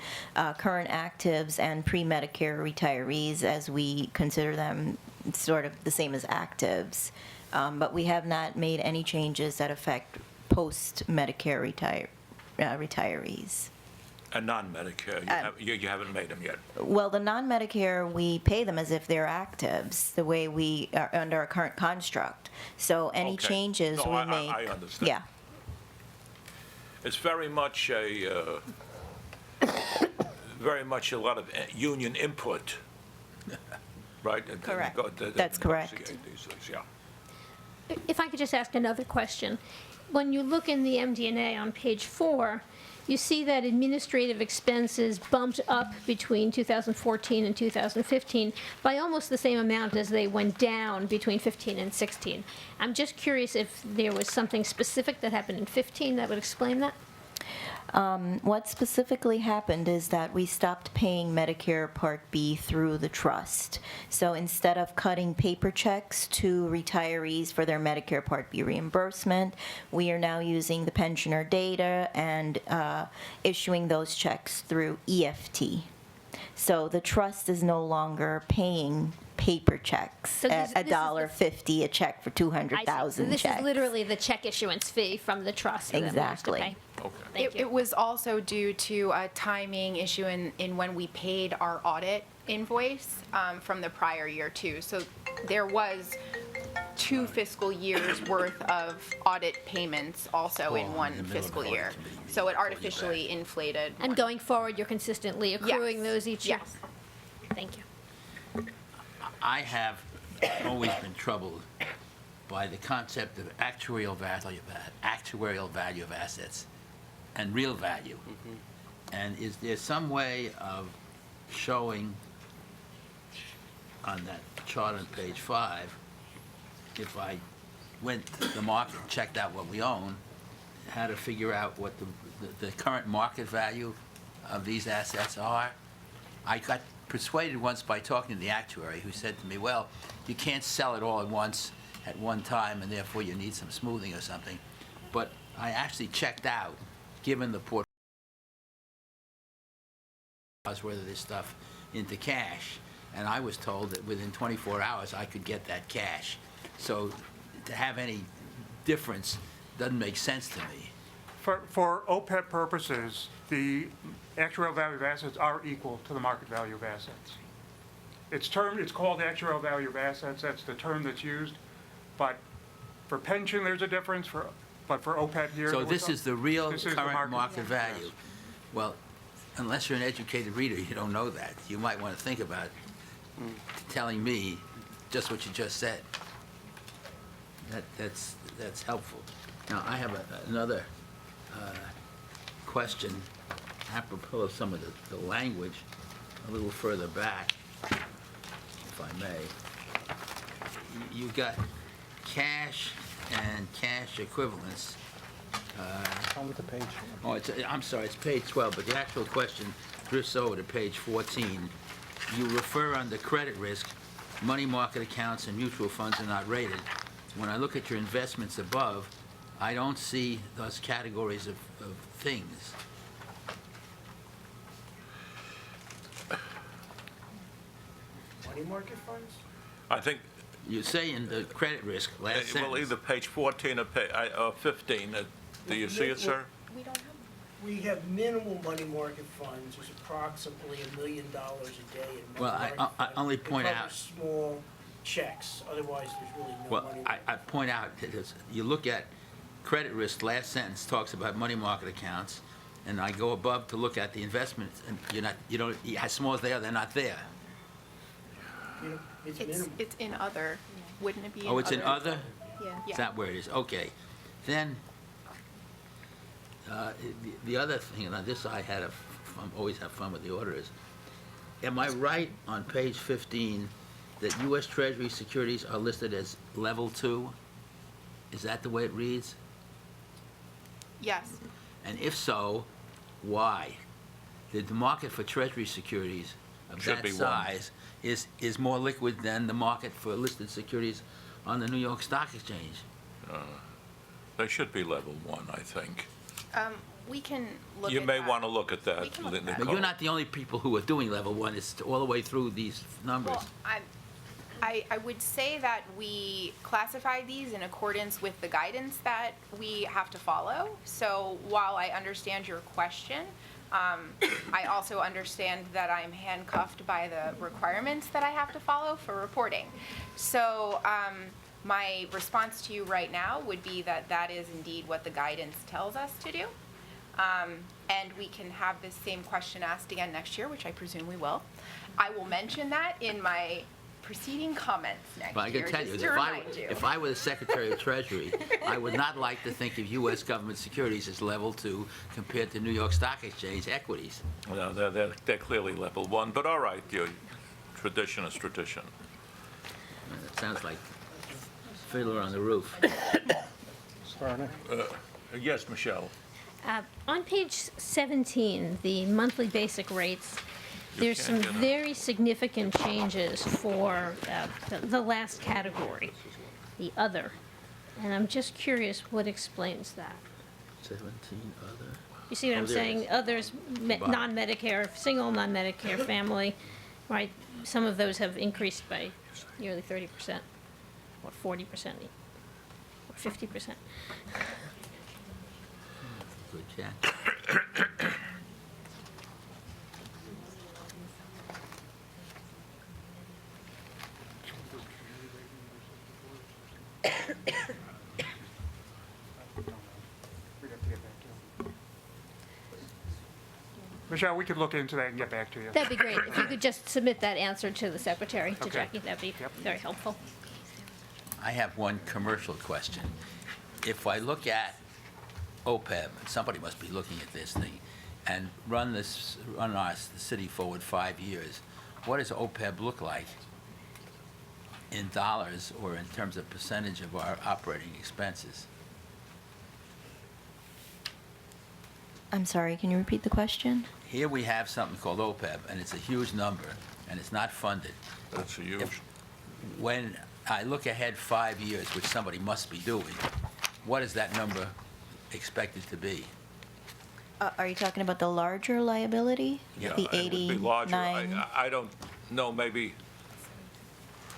current actives and pre-Medicare retirees as we consider them sort of the same as actives. But we have not made any changes that affect post-Medicare retirees. And non-Medicare, you haven't made them yet. Well, the non-Medicare, we pay them as if they're actives, the way we are under our current construct. So any Okay. changes No, we I make. understand. Yeah. It's very much a lot of union input, right? Correct. That That's correct. negotiate these things, yeah. If I could just ask another question. When you look in the MD&A on page 4, you see that administrative expenses bumped up between 2014 and 2015 by almost the same amount as they went down between 15 and 16. I'm just curious if there was something specific that happened in 15 that would explain that? What specifically happened is that we stopped paying Medicare Part B through the trust. So instead of cutting paper checks to retirees for their Medicare Part B reimbursement, we are now using the pensioner data and issuing those checks through EFT. So the trust is no longer paying paper checks So at this is the- $1.50 a check for I see. 200,000 So this checks. is literally the check issuance fee from the trust that we used to Exactly. pay. Okay. Thank you. It was also due to a timing issue in when we paid our audit invoice from the prior year too. So there was 2 fiscal years worth of audit payments also in Well, one in the middle of fiscal an year. audit committee, So it before you artificially inflated. And going forward, you're consistently accruing those each year? Yes. Thank you. I have always been troubled by the concept of actuarial value of assets and real value. And is there some way of showing on that chart on page 5, if I went to the market and checked out what we own, how to figure out what the current market value of these assets are? I got persuaded once by talking to the actuary, who said to me, well, you can't sell it all at once at one time, and therefore you need some smoothing or something. But I actually checked out, given the portfolio worth of this stuff, into cash, and I was told that within 24 hours I could get that cash. So to have any difference doesn't make sense to me. For OPEB purposes, the actuarial value of assets are equal to the market value of assets. It's called actuarial value of assets, that's the term that's used, but for pension, there's a difference, but for OPEB here. So this is the real This is the current market yes. value. Well, unless you're an educated reader, you don't know that. You might want to think about telling me just what you just said. That's helpful. Now, I have another question apropos of some of the language a little further back, if I may. You got cash and cash equivalents. I'm sorry, it's page 12, but the actual question drifts over to page 14. You refer under credit risk, money market accounts and mutual funds are not rated. When I look at your investments above, I don't see those categories of things. Money market funds? I think, You say in the credit risk, last well, sentence. either page 14 or 15, do you see it, sir? We have minimal money market funds, there's approximately $1 million a day in Well, money I- market I funds. only It point out- covers small checks, otherwise there's really no Well, money. I point out that you look at credit risk, last sentence talks about money market accounts, and I go above to look at the investments, and as small as they are, they're not there. It's It's minimal. it's in other, wouldn't it be in Oh, it's in other? Yeah. Is that where it is? Okay. Then, the other thing, and this I had always have fun with the auditors. Am I right on page 15 that U.S. Treasury securities are listed as level 2? Is that the way it reads? Yes. And if so, why? The market for Treasury securities of Should that be one. size is more liquid than the market for listed securities on the New York Stock Exchange. They should be level 1, I think. We can look at You may that. want to look at that, We can look at that. But you're not the only people who are doing level 1. It's all the way through these numbers. Well, I would say that we classify these in accordance with the guidance that we have to follow. So while I understand your question, I also understand that I'm handcuffed by the requirements that I have to follow for reporting. So my response to you right now would be that that is indeed what the guidance tells us to do. And we can have this same question asked again next year, which I presume we will. I will mention that in my preceding comments next But I year, can tell you, just to remind you. if I were the Secretary of Treasury, I would not like to think of U.S. government securities as level 2 compared to New York Stock Exchange equities. No, they're clearly level 1, but all right, tradition is tradition. That sounds like Fiddler on the Roof. Yes, Michelle? On page 17, the monthly basic rates, there's some very significant changes for the last category, the other. And I'm just curious what explains that. 17 other. You see what I'm there it saying? is. Others, non-Medicare, single non-Medicare family, right? Some of those have increased by nearly 30%, or 40%, or 50%. Good catch. We'd have to get back to you. Michelle, we could look into that and get back to you. That'd be great. If you could just submit that answer to the secretary, to Okay. Jackie, that'd be Yep. very helpful. I have one commercial question. If I look at OPEB, and somebody must be looking at this thing, and run our city forward 5 years, what does OPEB look like in dollars or in terms of percentage of our operating expenses? I'm sorry, can you repeat the question? Here we have something called OPEB, and it's a huge number, and it's not funded. That's a huge. When I look ahead 5 years, which somebody must be doing, what is that number expected to be? Are you talking about the larger liability? Yeah, The it would be larger. 89? I don't know, maybe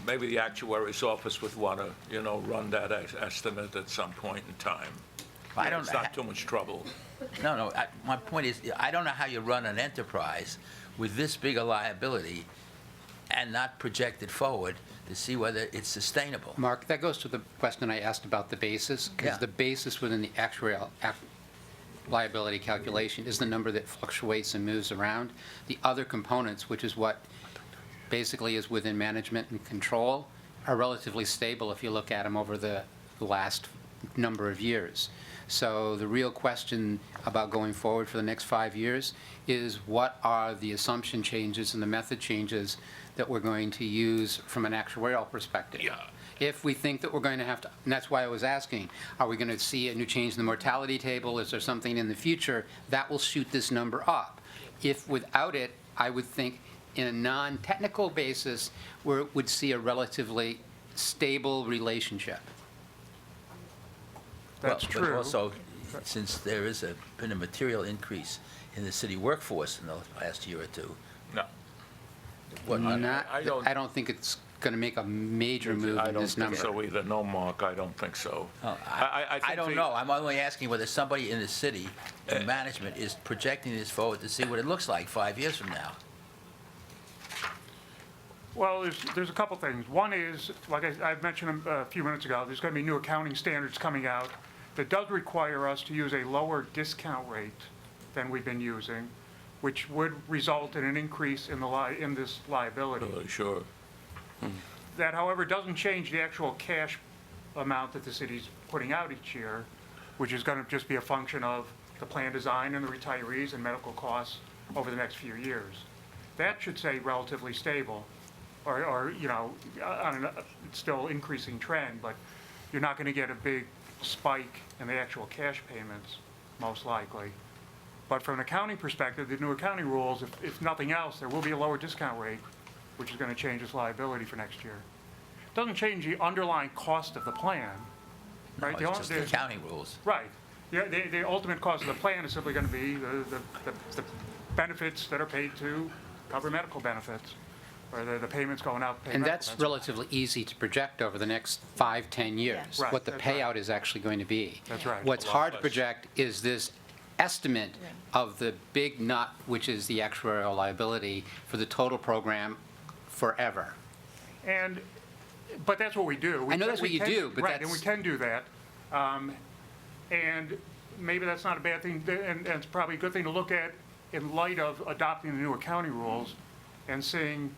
the actuary's office would want to, run that estimate at some point in time. I don't It's not too much trouble. No, my point is, I don't know how you run an enterprise with this big a liability and not project it forward to see whether it's sustainable. Mark, that goes to the question I asked about the basis, Yeah. because the basis within the actuarial liability calculation is the number that fluctuates and moves around. The other components, which is what basically is within management and control, are relatively stable if you look at them over the last number of years. So the real question about going forward for the next 5 years is what are the assumption changes and the method changes that we're going to use from an actuarial perspective? Yeah. If we think that we're going to have to, and that's why I was asking, are we going to see a new change in the mortality table? Is there something in the future that will shoot this number up? If without it, I would think in a non-technical basis, we would see a relatively stable relationship. That's But true. also, since there is been a material increase in the city workforce in the last year or two, No. I don't think it's going to make a major move I in don't this think number. so either. No, Mark, I don't think so. I think don't know. I'm only asking whether somebody in the city, in management, is projecting this forward to see what it looks like 5 years from now. Well, there's a couple things. One is, like I mentioned a few minutes ago, there's going to be new accounting standards coming out that does require us to use a lower discount rate than we've been using, which would result in an increase in this liability. Sure. That, however, doesn't change the actual cash amount that the city's putting out each year, which is going to just be a function of the plan design and the retirees and medical costs over the next few years. That should stay relatively stable, or it's still increasing trend, but you're not going to get a big spike in the actual cash payments, most likely. But from an accounting perspective, the new accounting rules, if nothing else, there will be a lower discount rate, which is going to change its liability for next year. Doesn't change the underlying cost of the plan, right? No, it's just the accounting rules. Right. Yeah, the ultimate cost of the plan is simply going to be the benefits that are paid to cover medical benefits, or the payments going out. to pay And medical that's benefits. relatively easy to project over the next 5, 10 years, Right, what the that's right. payout is actually going to be. That's right. What's A lot hard to less. project is this estimate of the big nut, which is the actuarial liability for the total program forever. But that's what we do. I know that's what you do, but right, and we that's- can do that. And maybe that's not a bad thing, and it's probably a good thing to look at in light of adopting the new accounting rules and seeing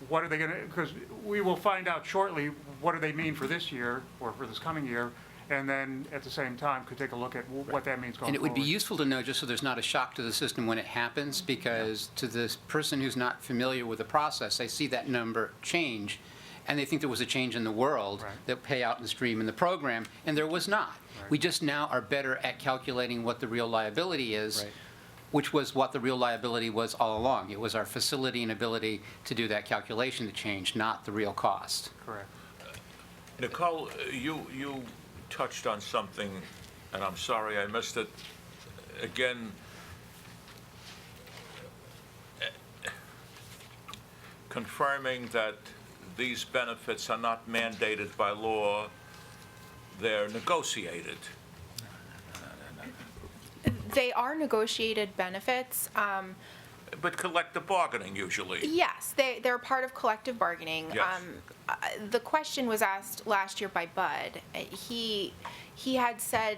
what are they going to, because we will find out shortly what do they mean for this year or for this coming year, and then at the same time could take a look at what that means going And it would be forward. useful to know, just so there's not a shock to the system when it happens, because to the person who's not familiar with the process, they see that number change, and they think there was a change in the world Right. that pay out and stream in the program, and there was not. Right. We just now are better at calculating what the real liability is, Right. which was what the real liability was all along. It was our facility and ability to do that calculation that changed, not the real cost. Correct. Nicole, you touched on something, and I'm sorry I missed it. Again, confirming that these benefits are not mandated by law, they're negotiated. They are negotiated benefits. But collective bargaining usually. Yes, they're part of collective bargaining. Yes. The question was asked last year by Bud. He had said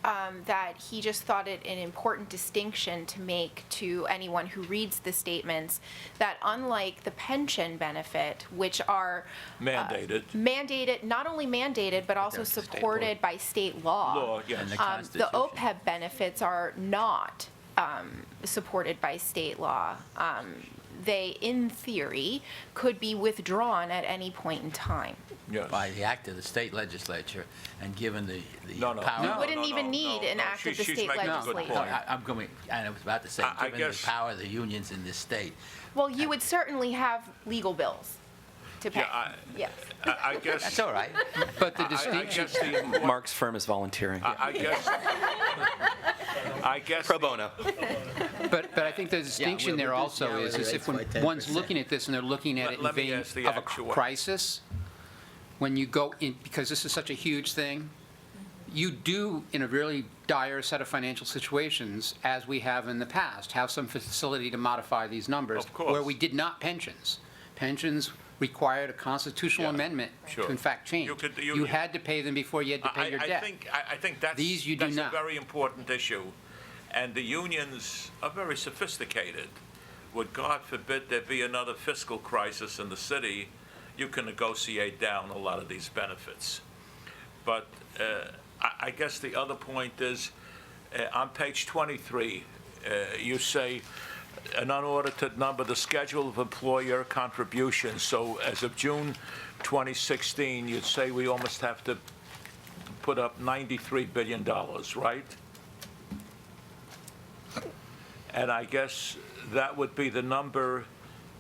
that he just thought it an important distinction to make to anyone who reads the statements that unlike the pension benefit, which are Mandated. not only mandated, but also they're state supported by state law. Law, yes. And the The Constitution. OPEB benefits are not supported by state law. They, in theory, could be withdrawn at any point in time. Yes. By the act of the state legislature and given the No, no. power. You wouldn't even need an act of the She's state making a good legislature. point. I'm going, and I was about to say, I given the guess- power of the unions in this state, Well, you would certainly have legal bills to pay. Yeah, Yes. I guess. that's all right. But the I distinction, guess the important- Mark's firm is volunteering. I guess. Pro bono. but I think the distinction we'll there reduce also the is hourly if rates when by one's 10%. looking at this and they're looking at it in Let me vein ask the of a actual- crisis, when you go in, because this is such a huge thing, you do, in a really dire set of financial situations, as we have in the past, have some facility to modify these numbers. Of course. Where we did not pensions. Pensions required a constitutional Yeah, amendment sure. to in fact change. You could- You had to pay them before you had to pay your debt. I think that's, These you do that's not. a very important issue. And the unions are very sophisticated. Would, God forbid, there be another fiscal crisis in the city, you can negotiate down a lot of these benefits. But I guess the other point is, on page 23, you say an unaudited number, the schedule of employer contributions. So as of June 2016, you'd say we almost have to put up $93 billion, right? And I guess that would be the number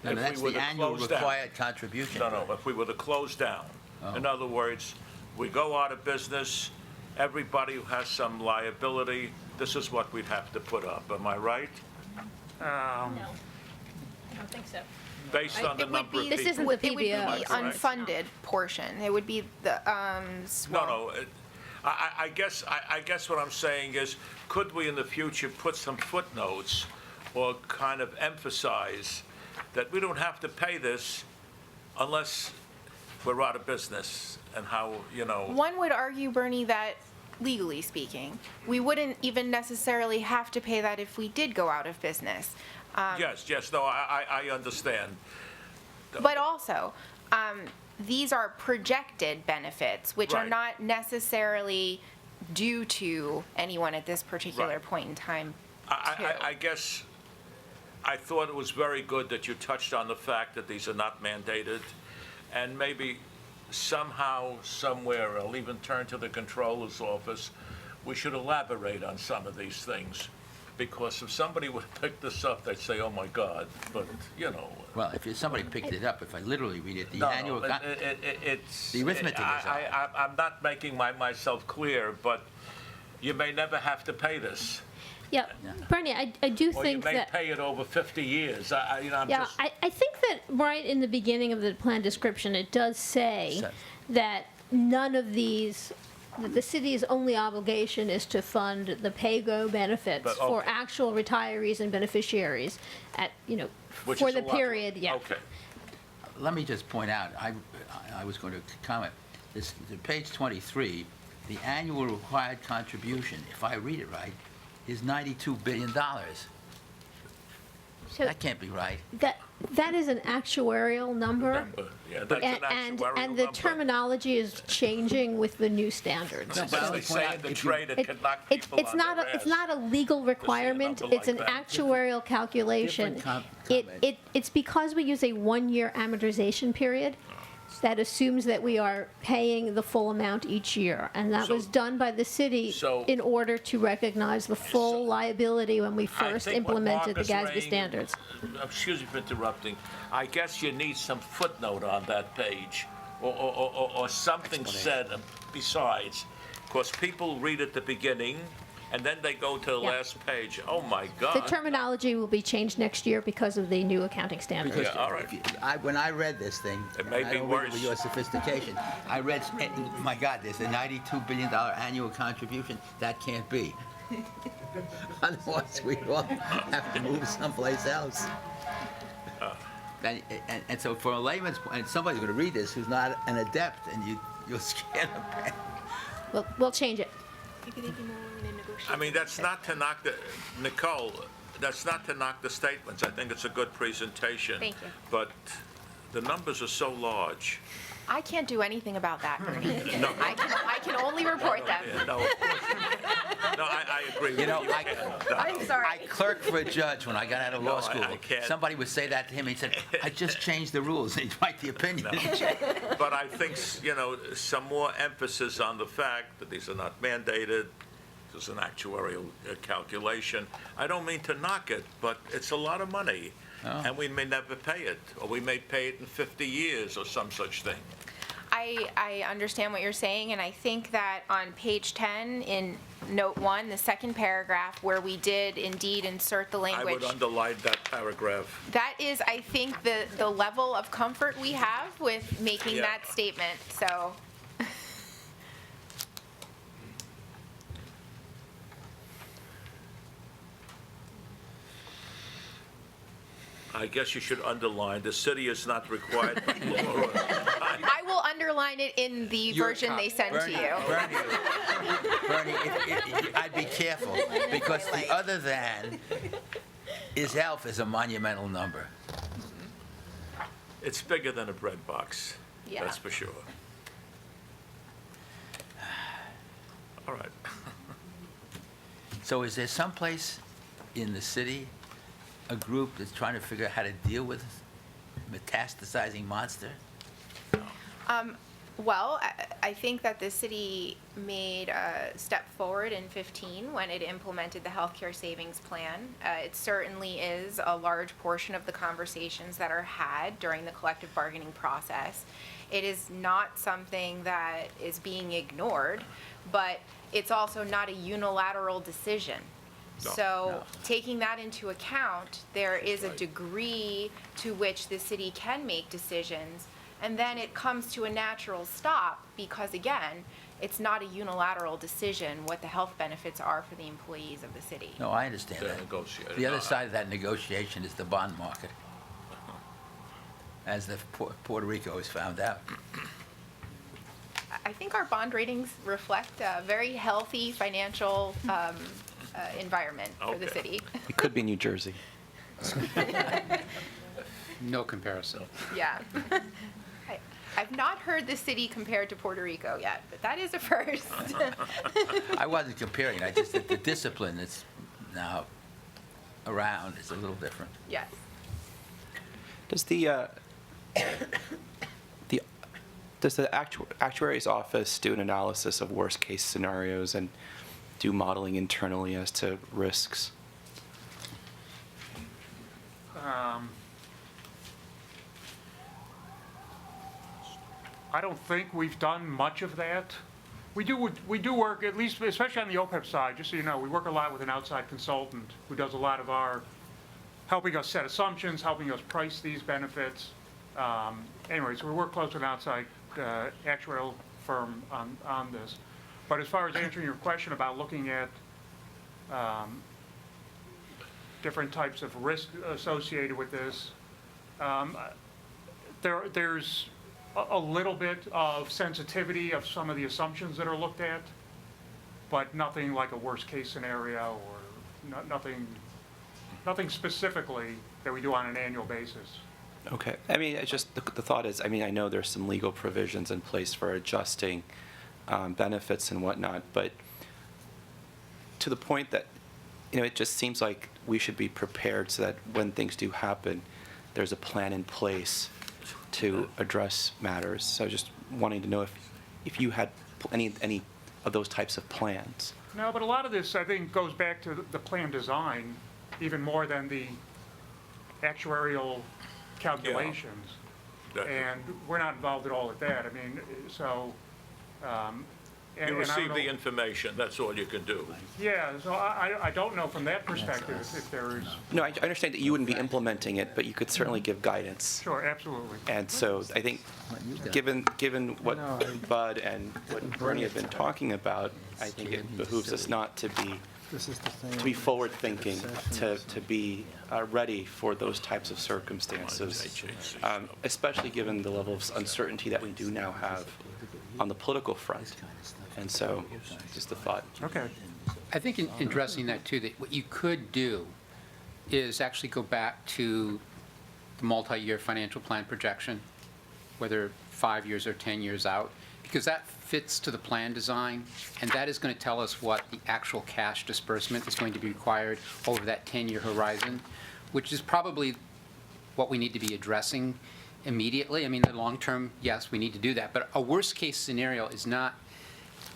No, if that's we were the to annual close down. required contribution. No, if we were to close down. In other words, we go out of business, everybody who has some liability, this is what we'd have to put up. Am I right? No, I don't think so. Based on the It would number of be, people. This isn't the it would be PBO. the Correct. unfunded portion. It would be the, No, I guess what I'm saying is, could we in the future put some footnotes or kind of emphasize that we don't have to pay this unless we're out of business, and how, One would argue, Bernie, that legally speaking, we wouldn't even necessarily have to pay that if we did go out of business. yes, no, I understand. But also, these are projected benefits, which are Right. not necessarily due to anyone at this particular Right. point in time. I guess I thought it was very good that you touched on the fact that these are not mandated, and maybe somehow, somewhere, I'll even turn to the controller's office, we should elaborate on some of these things, because if somebody would pick this up, they'd say, oh my God, but, Well, if somebody picked it up, if I literally read it, the No, annual, it's. The arithmetic is odd. I'm not making myself clear, but you may never have to pay this, Yeah, Bernie, I do or you think may that. pay it over 50 years. I'm Yeah, just. I think that right in the beginning of the plan description, it does say Says. that none of these that the city's only obligation is to fund the pay-go benefits But, for okay. actual retirees and beneficiaries at, Which for is the a lot. period, yeah. Okay. Let me just point out, I was going to comment, page 23, the annual required contribution, if I read it right, is $92 billion. So That can't be right. that is an actuarial number. Yeah, that's an And actuarial the number. terminology is changing with the new standards. No, but I They would say point in out, the if you- trade it can knock It's people it's on not their a it's ass. not a legal requirement. number It's an like that. actuarial calculation. Different comment. It's because we use a one-year amortization period that assumes that we are paying the full amount each year, and that So- was done by the city so- in order to recognize the full liability when we I first think what implemented the Mark is GASB saying- standards. Excuse me for interrupting. I guess you need some footnote on that page, or something said besides, because people read at the beginning, and then they go to the Yeah. last page. Oh, my The God. terminology will be changed next year because of the new accounting standards. Because Yeah, all right. if you- when I read this thing, It may and I be don't read it worse. with your sophistication, I read, my God, there's a $92 billion annual contribution. That can't be. Otherwise, we all have to move someplace else. And so for a layman's, and somebody's going to read this who's not an adept, and you'll scare them. We'll change it. I mean, that's not to knock the, Nicole, that's not to knock the statements. I think it's a good presentation. Thank you. But the numbers are so large. I can't do anything about that, Bernie. I can only report them. Yeah, no, of course. No, I agree with you. I- can't. No. I'm sorry. I clerked for a judge when I got out of No, law I school. can't. Somebody would say that to him, he'd say, I just changed the rules, and he'd write the opinion. But I think, some more emphasis on the fact that these are not mandated, there's an actuarial calculation. I don't mean to knock it, but it's a lot of money, and we may never pay it, or we may pay it in 50 years or some such thing. I understand what you're saying, and I think that on page 10 in note 1, the second paragraph, where we did indeed insert the I language. would underline that paragraph. That is, I think, the level of comfort we have with making Yeah. that statement, so. I guess you should underline, the city is not required by law. I will underline it in the Your version they send to Bernie, you. Bernie, I'd be careful, because the other than is a monumental number. It's bigger than a bread box, Yeah. that's for sure. All right. So is there someplace in the city, a group that's trying to figure out how to deal with metastasizing monster? Well, I think that the city made a step forward in 15 when it implemented the healthcare savings plan. It certainly is a large portion of the conversations that are had during the collective bargaining process. It is not something that is being ignored, but it's also not a unilateral decision. No. So taking that into account, there is a degree to which the city can make decisions, and then it comes to a natural stop because, again, it's not a unilateral decision what the health benefits are for the employees of the city. No, I understand They're that. negotiated. The other No, side of that negotiation is the bond market, as the Puerto Rico has found out. I think our bond ratings reflect a very healthy financial environment for the Okay. city. It could be New Jersey. No comparison. Yeah. I've not heard the city compared to Puerto Rico yet, but that is a first. I wasn't comparing, I just, the discipline that's now around is a little different. Yes. Does the actuary's office do an analysis of worst-case scenarios and do modeling internally as to risks? I don't think we've done much of that. We do work, at least, especially on the OPEB side, just so you know, we work a lot with an outside consultant who does a lot of our, helping us set assumptions, helping us price these benefits. Anyway, so we work close with an outside actuarial firm on this. But as far as answering your question about looking at different types of risk associated with this, there's a little bit of sensitivity of some of the assumptions that are looked at, but nothing like a worst-case scenario or nothing specifically that we do on an annual basis. Okay. I mean, it's just, the thought is, I mean, I know there's some legal provisions in place for adjusting benefits and whatnot, but to the point that, it just seems like we should be prepared so that when things do happen, there's a plan in place to address matters. So just wanting to know if you had any of those types of plans. No, but a lot of this, I think, goes back to the plan design, even more than the actuarial calculations. Yeah. And we're not involved at all at that. I mean, so. You receive the information, that's all you can do. Yeah, so I don't know from that perspective if there is. No, I understand that you wouldn't be implementing it, but you could certainly give guidance. Sure, absolutely. And so I think, given what Bud and what Bernie have been talking about, I think it behooves us not to This is the thing. be forward-thinking, to be ready for those types of circumstances, especially given the level of uncertainty that we do now have on the political front. And so, just a thought. Okay. I think in addressing that too, that what you could do is actually go back to the multi-year financial plan projection, whether 5 years or 10 years out, because that fits to the plan design, and that is going to tell us what the actual cash disbursement is going to be required over that 10-year horizon, which is probably what we need to be addressing immediately. I mean, the long term, yes, we need to do that, but a worst-case scenario is not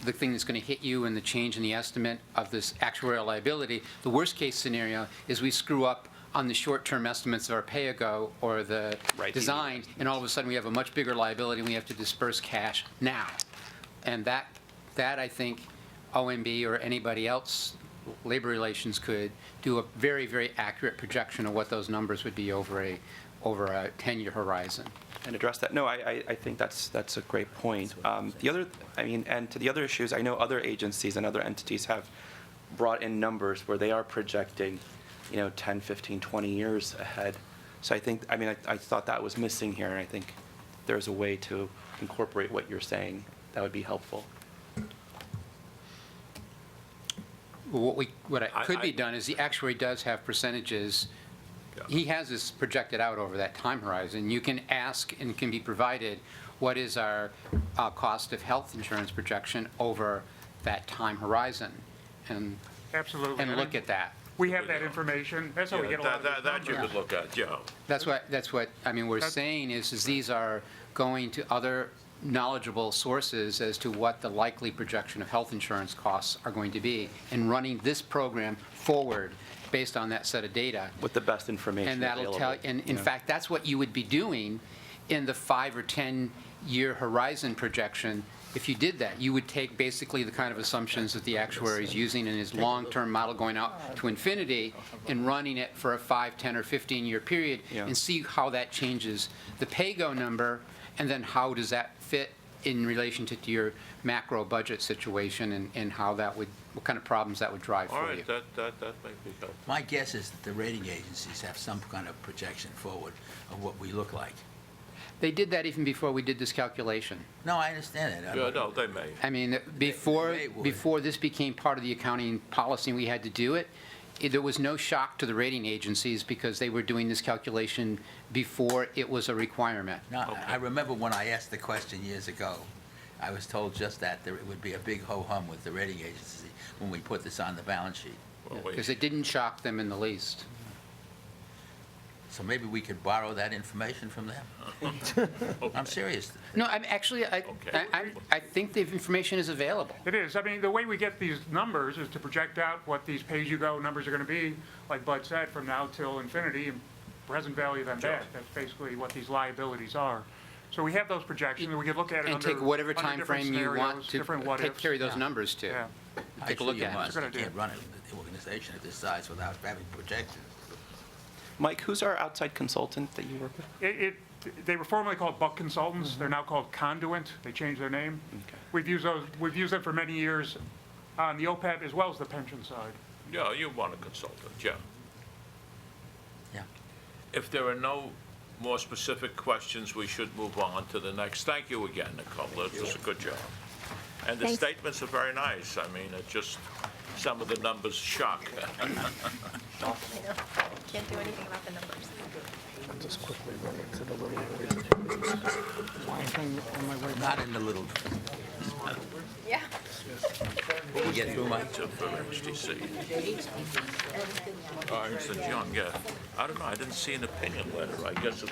the thing that's going to hit you and the change in the estimate of this actuarial liability. The worst-case scenario is we screw up on the short-term estimates of our pay-go or the design, and all of a sudden we have a much bigger liability and we have to disperse cash now. And that I think OMB or anybody else, labor relations, could do a very, very accurate projection of what those numbers would be over a 10-year horizon. And address that. No, I think that's a great point. The other, I mean, and to the other issues, I know other agencies and other entities have brought in numbers where they are projecting, 10, 15, 20 years ahead. So I think, I mean, I thought that was missing here, and I think there's a way to incorporate what you're saying that would be helpful. Well, what could be done is the actuary does have percentages. He has this projected out over that time horizon. You can ask and can be provided, what is our cost of health insurance projection over that time horizon? And Absolutely. And look at that. We have that information. That's how we get a lot of these That you numbers. could look at, yeah. That's what, I mean, we're saying is these are going to other knowledgeable sources as to what the likely projection of health insurance costs are going to be, and running this program forward based on that set of data. With the best information And that'll available. tell, and in fact, that's what you would be doing in the 5 or 10-year horizon projection. If you did that, you would take basically the kind of assumptions that the actuary is using in his long-term model going out to infinity and running it for a 5, 10, or 15-year period and see how that changes the pay-go number, and then how does that fit in relation to your macro budget situation, and how that would, what kind of problems that would drive All for right, you. that might be helpful. My guess is that the rating agencies have some kind of projection forward of what we look like. They did that even before we did this calculation. No, I understand it. Yeah, no, they may. I mean, before this became part of the accounting policy and we had to do it, there was no shock to the rating agencies because they were doing this calculation before it was a requirement. No, I remember when I asked the question years ago, I was told just that there would be a big ho-hum with the rating agency when we put this on the balance sheet. Well, wait. Because it didn't shock them in the least. So maybe we could borrow that information from them. I'm serious. No, I'm actually, I think the information is available. It is. I mean, the way we get these numbers is to project out what these pay-as-you-go numbers are going to be, like Bud said, from now till infinity, and present value then that. That's basically what these liabilities are. So we have those projections, and we can look at it And under take whatever under time different frame you want scenarios, to different what-ifs. carry those numbers to. Yeah. Take a look Actually, at you it. must. It's a good You idea. can't run an organization of this size without having projections. Mike, who's our outside consultant that you work with? they were formerly called Buck Consultants. They're now called Conduent. They changed their name. Okay. We've used them for many years on the OPEB as well as the pension side. Yeah, you want a consultant, yeah. Yeah. If there are no more specific questions, we should move on to the next. Thank you again, Nicole. That was a good job. And the Thanks. statements are very nice. I mean, it just, some of the numbers shock. Can't do anything about the numbers. Just quickly run into the little. Not in the little, Yeah. we get through my, To for HTC. Ernst and Young, yeah. I don't know, I didn't see an opinion letter. I guess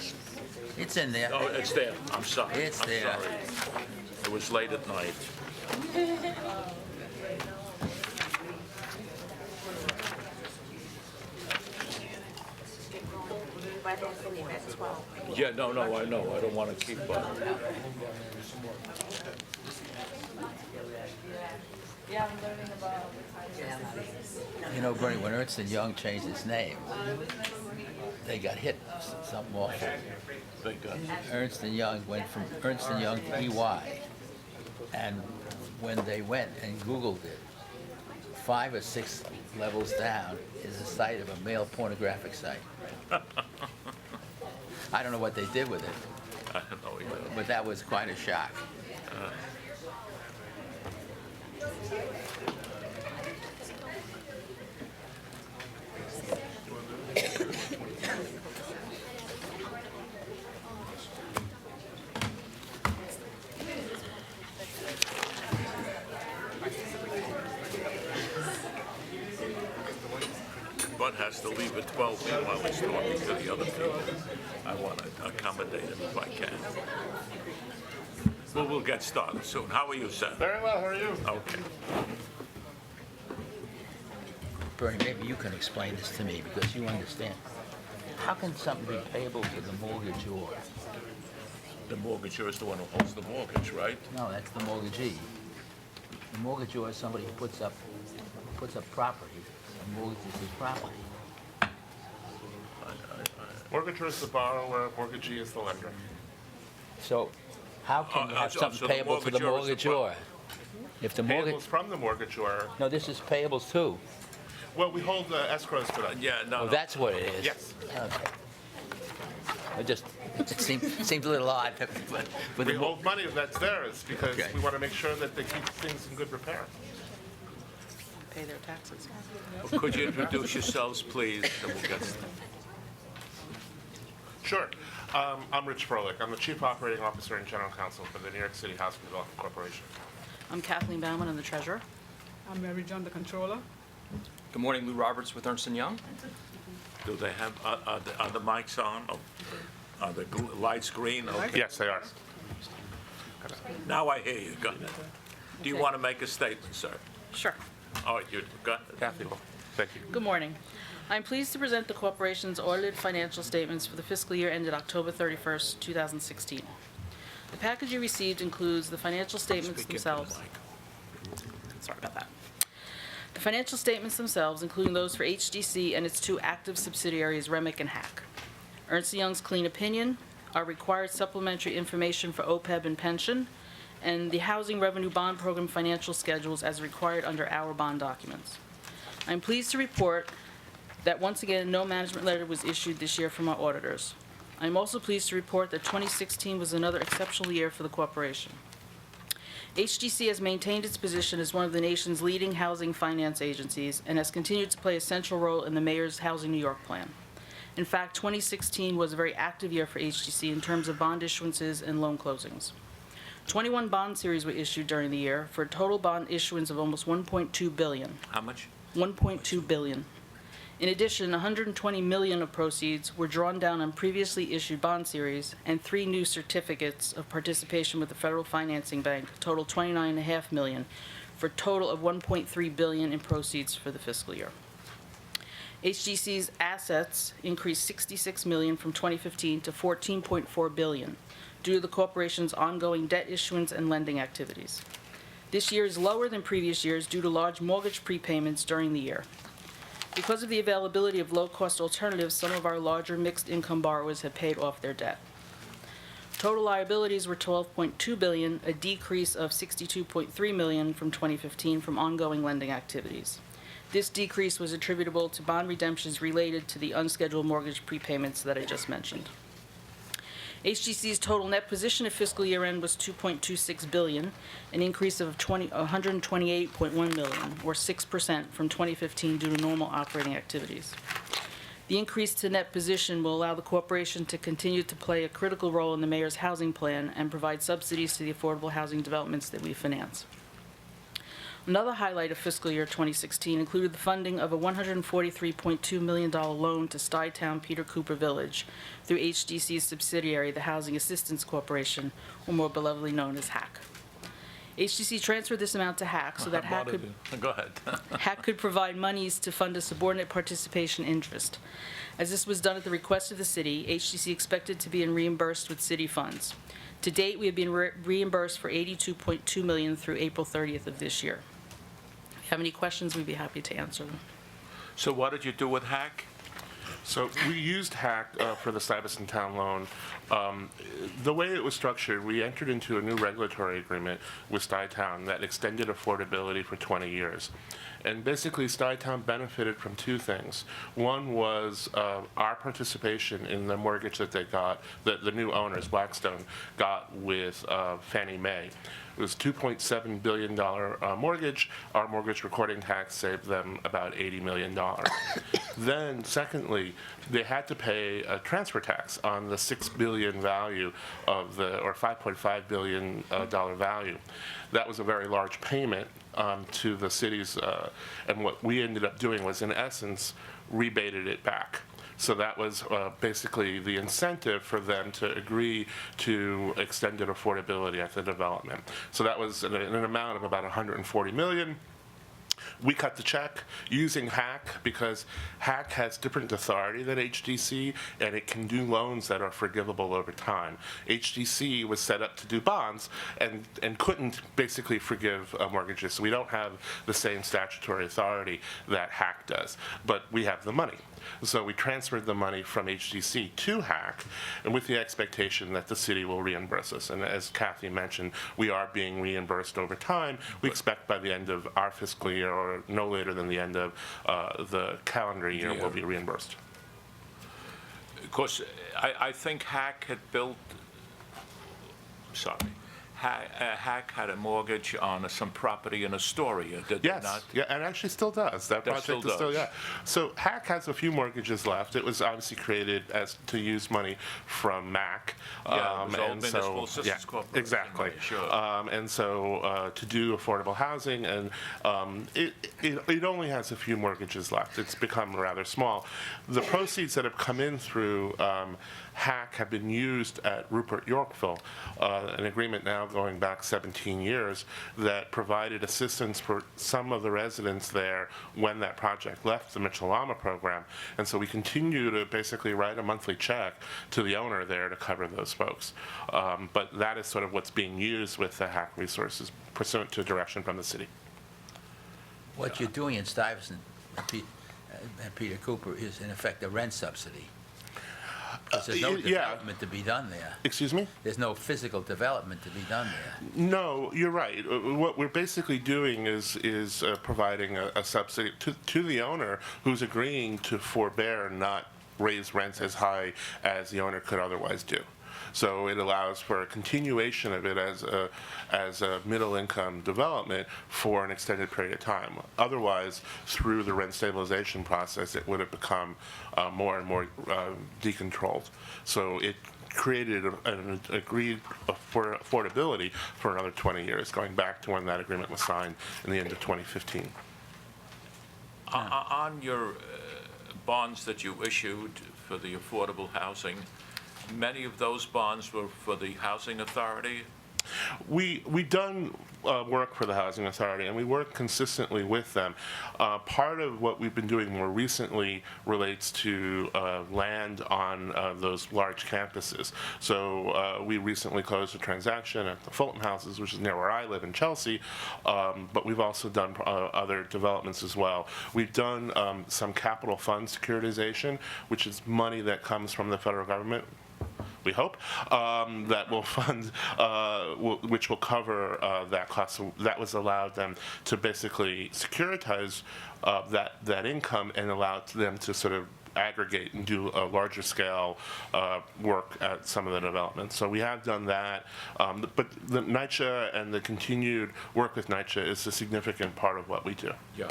it's in there. oh, it's there. I'm sorry. It's I'm there. sorry. It was late at night. Yeah, no, I know. I don't want to keep up. You know, Bernie, when Ernst & Young changed its name, they got hit with something awful. They got, Ernst & Young went from Ernst & Young to EY. And when they went and Googled it, 5 or 6 levels down is the site of a male pornographic site. I don't know what they did with it, I don't know either. but that was quite a shock. Bud has to leave at 12 while he's talking to the other people. I want to accommodate him if I can. Well, we'll get started soon. How are you, sir? Very well, how are you? Okay. Bernie, maybe you can explain this to me because you understand. How can something be payable to the mortgagor? The mortgagor is the one who holds the mortgage, right? No, that's the mortgagee. The mortgagor is somebody who puts up property and mortgages his property. Mortgagor is the borrower, mortgagee is the lender. So how can you have so something the payable to the mortgagor is the mortgagor? If the mortgage, Payables from the mortgagor. no, this is payables too. Well, we hold escrows for them. Yeah, no, Oh, no. that's what it is. Yes. Okay. It seems a little odd, but We the hold money that's theirs because Okay. we want to make sure that they keep things in good repair. Pay their taxes. Could you introduce yourselves, please, and we'll get started. Sure. I'm Rich Froelich. I'm the Chief Operating Officer and General Counsel for the New York City Housing Development Corporation. I'm Kathleen Bauman, I'm the treasurer. I'm Mary John, the controller. Good morning, Lou Roberts with Ernst & Young. Do they have, are the mics on? Oh, are the lights green? Okay. Yes, they are. Now I hear you. Go ahead. Do you want to make a statement, sir? Sure. All right, you go ahead. Kathy will. Thank you. Good morning. I'm pleased to present the corporation's audited financial statements for the fiscal year ended October 31st, 2016. The package you received includes the financial statements Speak into the themselves. mic. Sorry about that. The financial statements themselves, including those for HDC and its 2 active subsidiaries, Remick and Hack. Ernst & Young's clean opinion, our required supplementary information for OPEB and pension, and the Housing Revenue Bond Program financial schedules as required under our bond documents. I'm pleased to report that once again, no management letter was issued this year from our auditors. I'm also pleased to report that 2016 was another exceptional year for the corporation. HDC has maintained its position as one of the nation's leading housing finance agencies and has continued to play a central role in the Mayor's Housing New York plan. In fact, 2016 was a very active year for HDC in terms of bond issuances and loan closings. 21 bond series were issued during the year for a total bond issuance of almost $1.2 billion. How much? $1.2 billion. In addition, $120 million of proceeds were drawn down on previously issued bond series, and 3 new certificates of participation with the Federal Financing Bank, total $29.5 million, for a total of $1.3 billion in proceeds for the fiscal year. HGC's assets increased $66 million from 2015 to $14.4 billion due to the corporation's ongoing debt issuance and lending activities. This year is lower than previous years due to large mortgage prepayments during the year. Because of the availability of low-cost alternatives, some of our larger mixed-income borrowers have paid off their debt. Total liabilities were $12.2 billion, a decrease of $62.3 million from 2015 from ongoing lending activities. This decrease was attributable to bond redemptions related to the unscheduled mortgage prepayments that I just mentioned. HGC's total net position at fiscal year end was $2.26 billion, an increase of $128.1 million, or 6% from 2015 due to normal operating activities. The increase to net position will allow the corporation to continue to play a critical role in the mayor's housing plan and provide subsidies to the affordable housing developments that we finance. Another highlight of fiscal year 2016 included the funding of a $143.2 million loan to Stuytown Peter Cooper Village through HDC's subsidiary, the Housing Assistance Corporation, or more belovedly known as HAC. HDC transferred this amount to HAC so that HAC could Go ahead. HAC could provide monies to fund a subordinate participation interest. As this was done at the request of the city, HDC expected to be reimbursed with city funds. To date, we have been reimbursed for $82.2 million through April 30th of this year. If you have any questions, we'd be happy to answer them. So what did you do with HAC? So we used HAC for the Stuyvesant Town loan. The way it was structured, we entered into a new regulatory agreement with Stuytown that extended affordability for 20 years. And basically, Stuytown benefited from two things. One was our participation in the mortgage that they got, the new owners, Blackstone, got with Fannie Mae. It was a $2.7 billion mortgage. Our mortgage recording tax saved them about $80 million. Then, secondly, they had to pay a transfer tax on the $6 billion value of the, or $5.5 billion value. That was a very large payment to the cities, and what we ended up doing was, in essence, rebated it back. So that was basically the incentive for them to agree to extended affordability at the development. So that was an amount of about $140 million. We cut the check using HAC because HAC has different authority than HDC, and it can do loans that are forgivable over time. HDC was set up to do bonds and couldn't basically forgive mortgages. So we don't have the same statutory authority that HAC does, but we have the money. So we transferred the money from HDC to HAC, and with the expectation that the city will reimburse us. And as Kathy mentioned, we are being reimbursed over time. We expect by the end of our fiscal year, or no later than the end of the calendar year, we'll be reimbursed. Of course, I think HAC had built, HAC had a mortgage on some property in Astoria, did they not? Yes, yeah, and actually still does. That project still is still, does. yeah. So HAC has a few mortgages left. It was obviously created as to use money from MAC. Yeah, it was Old and Municipal Assistance Corporation. Exactly. Sure. And so to do affordable housing, and it only has a few mortgages left. It's become rather small. The proceeds that have come in through HAC have been used at Rupert Yorkville, an agreement now going back 17 years that provided assistance for some of the residents there when that project left the Mitchell-Lama program. And so we continue to basically write a monthly check to the owner there to cover those folks. But that is sort of what's being used with the HAC resources pursuant to direction from the city. What you're doing in Stuyvesant and Peter Cooper is, in effect, a rent subsidy. 'Cause there's no development to be done there. Excuse me? There's no physical development to be done there. No, you're right. What we're basically doing is providing a subsidy to the owner who's agreeing to forbear and not raise rents as high as the owner could otherwise do. So it allows for a continuation of it as a middle-income development for an extended period of time. Otherwise, through the rent stabilization process, it would have become more and more decontrolled. So it created an agreed affordability for another 20 years, going back to when that agreement was signed in the end of 2015. On your bonds that you issued for the affordable housing, many of those bonds were for the Housing Authority? We've done work for the Housing Authority, and we work consistently with them. Part of what we've been doing more recently relates to land on those large campuses. So we recently closed a transaction at the Fulton Houses, which is near where I live in Chelsea, but we've also done other developments as well. We've done some capital fund securitization, which is money that comes from the federal government we hope, that will fund, which will cover that cost. So that was allowed them to basically securitize that income and allow them to sort of aggregate and do a larger scale work at some of the developments. So we have done that, but the NYCHA and the continued work with NYCHA is a significant part of what we do. Yeah.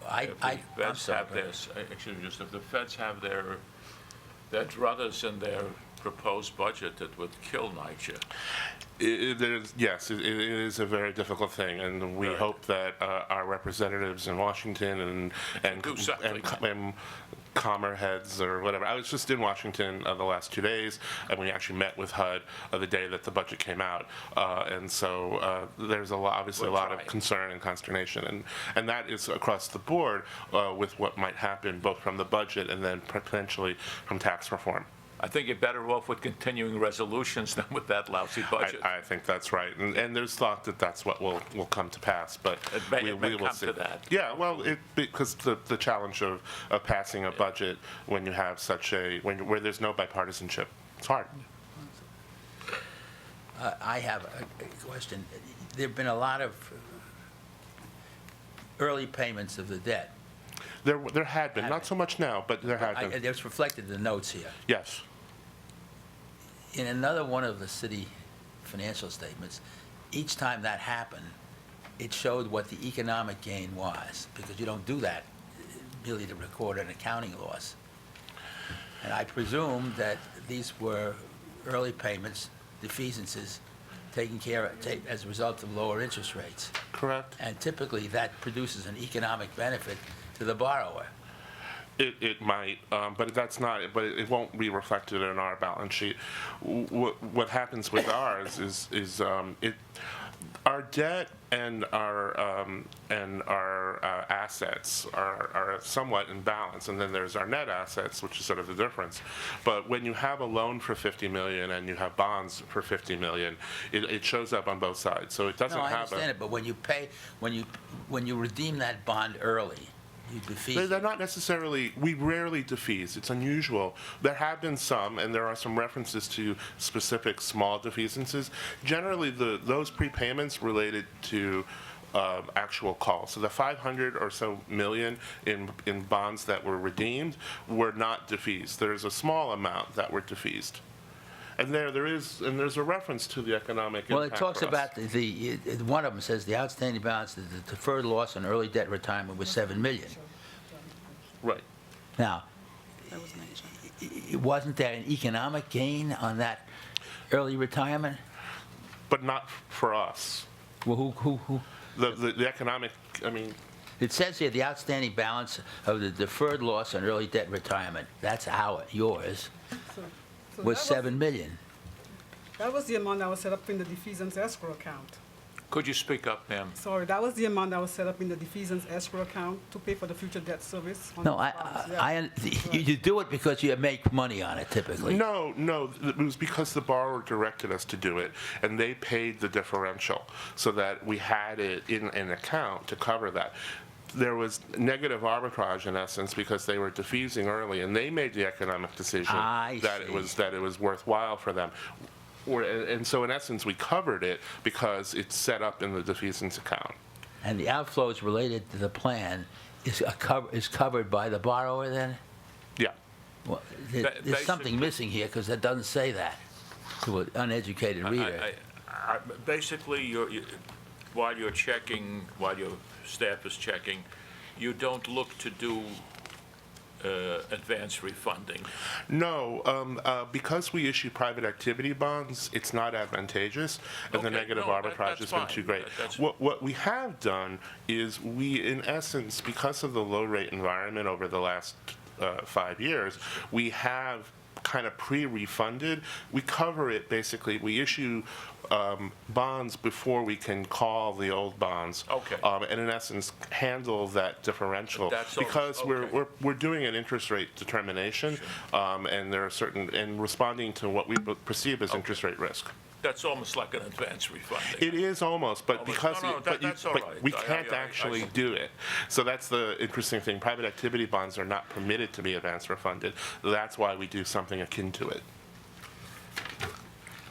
If the I'm feds sorry. have their, actually, just if the feds have their druthers in their proposed budget, that would kill NYCHA. Yes, it is a very difficult thing, and we Right. hope that our representatives in Washington and Do something. Commer heads or whatever. I was just in Washington the last 2 days, and we actually met with HUD the day that the budget came out, and so there's obviously a lot of concern and consternation, and that is across the board with what might happen both from the budget and then potentially from tax reform. I think you're better off with continuing resolutions than with that lousy budget. I think that's right, and there's thought that that's what will come to pass, but It may we will come see. to that. Yeah, well, because the challenge of passing a budget when you have where there's no bipartisanship, it's hard. I have a question. There've been a lot of early payments of the debt. There had been, not so much now, but there had been. It's reflected in the notes here. Yes. In another one of the city financial statements, each time that happened, it showed what the economic gain was, because you don't do that merely to record an accounting loss. And I presume that these were early payments, defeasances, taken care of as a result of lower interest rates. Correct. And typically, that produces an economic benefit to the borrower. It might, but that's not. But it won't be reflected in our balance sheet. What happens with ours is our debt and our assets are somewhat in balance, and then there's our net assets, which is sort of the difference. But when you have a loan for $50 million and you have bonds for $50 million, it shows up on both sides. So it doesn't No, I have understand it, but when you redeem that bond early, you defeat. They're not necessarily, we rarely defease. It's unusual. There have been some, and there are some references to specific small defeasances. Generally, those prepayments related to actual calls. So the 500 or so million in bonds that were redeemed were not defeased. There's a small amount that were defeased. And there's a reference to the economic impact. Well, it talks for us. about one of them says the outstanding balance of the deferred loss on early debt retirement was $7 million. Right. Now, wasn't there an economic gain on that early retirement? But not for us. Well, who? The economic, I mean, It says here the outstanding balance of the deferred loss on early debt retirement, that's yours, So was that $7 million. That was the amount that was set up in the defeasance escrow account. Could you speak up, ma'am? Sorry, that was the amount that was set up in the defeasance escrow account to pay for the future debt service. on No, those bonds. Yeah. you do it because you make money on it typically. No, it was because the borrower directed us to do it, and they paid the differential so that we had it in an account to cover that. There was negative arbitrage in essence because they were defeasing early, and they made the economic decision that it was worthwhile for them. And so in essence, we covered it because it's set up in the defeasance account. And the outflows related to the plan is covered by the borrower then? Yeah. Well, there's something missing here because it doesn't say that to an uneducated reader. Basically, while you're checking, while your staff is checking, you don't look to do advance refunding. No, because we issue private activity bonds, it's not advantageous, and the Okay, negative no, arbitrage has been that's too fine. great. That's- What we have done is we, in essence, because of the low rate environment over the last 5 years, we have kind of pre-refunded. We cover it basically. We issue bonds before we can call the old bonds. Okay. And in essence, handle that differential. That's because okay. we're doing an interest rate determination, and there are and responding to what we perceive as interest rate risk. That's almost like an advance refunding. It is almost, but Almost. because No, that's all but right. we can't I actually see. do it. So that's the interesting thing. Private activity bonds are not permitted to be advance refunded. That's why we do something akin to it.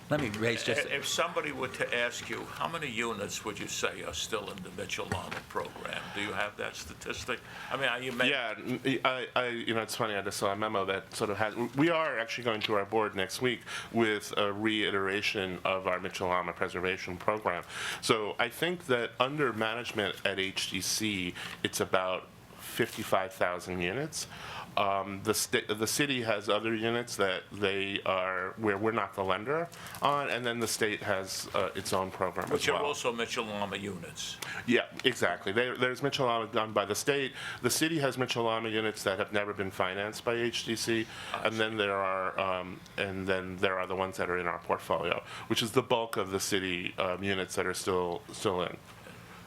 Let me raise just, If somebody were to ask you, how many units would you say are still in the Mitchell-Lama program? Do you have that statistic? I mean, you may... Yeah, it's funny, I just saw a memo that sort of has, we are actually going to our board next week with a reiteration of our Mitchell-Lama preservation program. So I think that under management at HDC, it's about 55,000 units. The city has other units that they are, where we're not the lender on, and then the state has its own program But as you're well. also Mitchell-Lama units. Yeah, exactly. There's Mitchell-Lama done by the state. The city has Mitchell-Lama units that have never been financed by HDC, and then there are the ones that are in our portfolio, which is the bulk of the city units that are still in.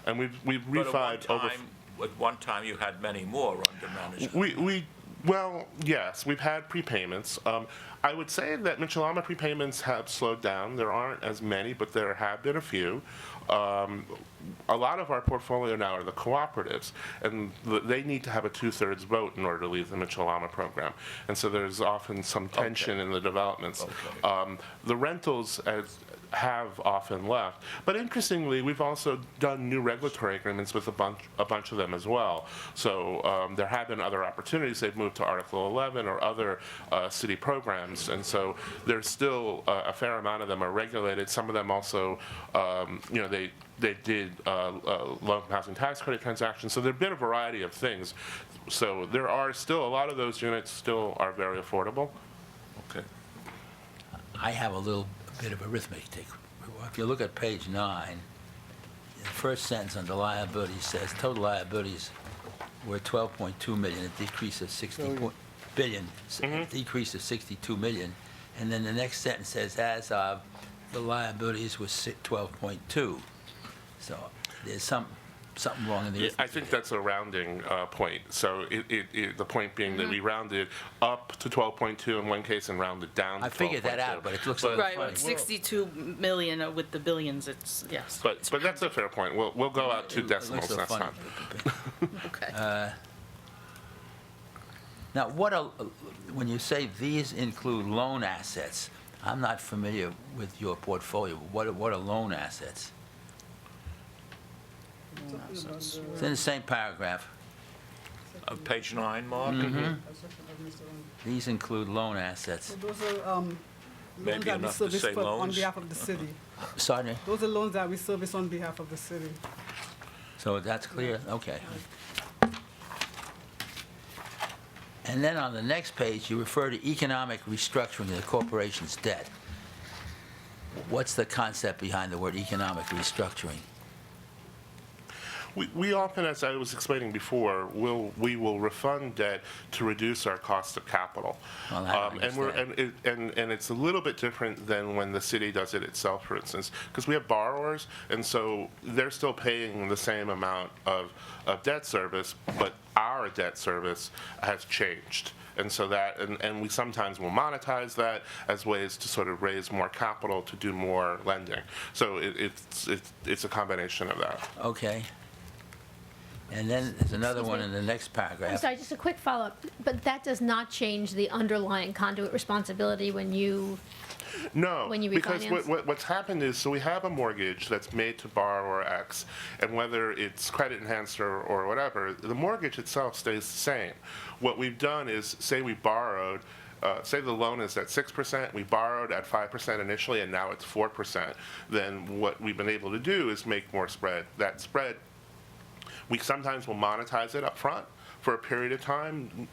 And we've But refied over. at one time, you had many more under management. Well, yes, we've had prepayments. I would say that Mitchell-Lama prepayments have slowed down. There aren't as many, but there have been a few. A lot of our portfolio now are the cooperatives, and they need to have a 2/3 vote in order to leave the Mitchell-Lama program. And so there's often some tension in the developments. The rentals have often left. But interestingly, we've also done new regulatory agreements with a bunch of them as well. So there have been other opportunities. They've moved to Article 11 or other city programs, and so there's still a fair amount of them are regulated. Some of them also, they did low-income housing tax credit transactions. So there've been a variety of things. So there are still a lot of those units still are very affordable. Okay. I have a little bit of arithmetic. If you look at page 9, the first sentence under liabilities says total liabilities were 12.2 million, a decrease of 60 billion, a decrease of 62 million. And then the next sentence says as of the liabilities was 12.2. So there's something wrong in the arithmetic. I think that's a rounding point. So the point being that we rounded up to 12.2 in one case and rounded down to 12.2. I figured that out, but it looks a little Right, funny. with 62 million with the billions, it's, yes. But that's a fair point. We'll go out 2 decimals It looks next so time. funny. Okay. Now, when you say these include loan assets, I'm not familiar with your portfolio. What are loan assets? It's in the same paragraph. Page 9, Mark? These include loan assets. So those are Maybe loans that we enough to service say on loans. behalf of the city. Sorry? Those are loans that we service on behalf of the city. So that's clear? Okay. And then on the next page, you refer to economic restructuring of the corporation's debt. What's the concept behind the word economic restructuring? We often, as I was explaining before, we will refund debt to reduce our cost of capital. Well, I understand. And it's a little bit different than when the city does it itself, for instance, because we have borrowers, and so they're still paying the same amount of debt service, but our debt service has changed. And so and we sometimes will monetize that as ways to sort of raise more capital to do more lending. So it's a combination of that. Okay. And then there's another one in the next paragraph. I'm sorry, just a quick follow-up, but that does not change the underlying conduit responsibility when you No, when you because refinance? what's happened is, so we have a mortgage that's made to borrower X, and whether it's credit enhanced or whatever, the mortgage itself stays the same. What we've done is, say we borrowed, say the loan is at 6%, we borrowed at 5% initially, and now it's 4%, then what we've been able to do is make more spread. That spread, we sometimes will monetize it up front for a period of time,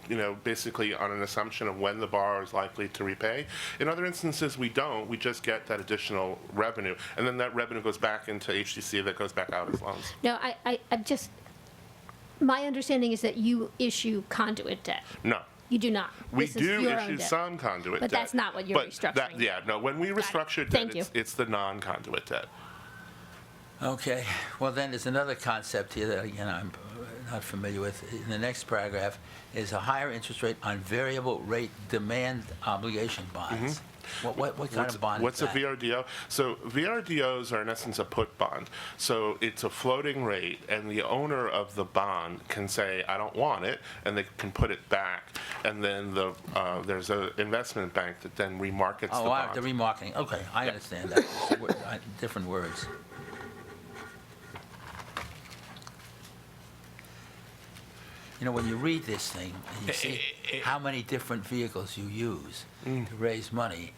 basically on an assumption of when the borrower is likely to repay. In other instances, we don't. We just get that additional revenue, and then that revenue goes back into HDC that goes back out as loans. No, I'm just, my understanding is that you issue conduit debt. No. You do not. We This is do your own issue debt. some conduit But debt. that's not what you're restructuring. No, when we restructure debt, Thank you. it's the non-conduit debt. Okay, well then there's another concept here that, again, I'm not familiar with. In the next paragraph is a higher interest rate on variable rate demand obligation bonds. What kind of bond What's is a that? VRDO? So VRDOs are in essence a put bond. So it's a floating rate, and the owner of the bond can say, I don't want it, and they can put it back. And then there's an investment bank that then remarkets the Oh, wow, bond. the remarketing, okay, I understand that. Different words. You know, when you read this thing, and you see how many different vehicles you use to raise money,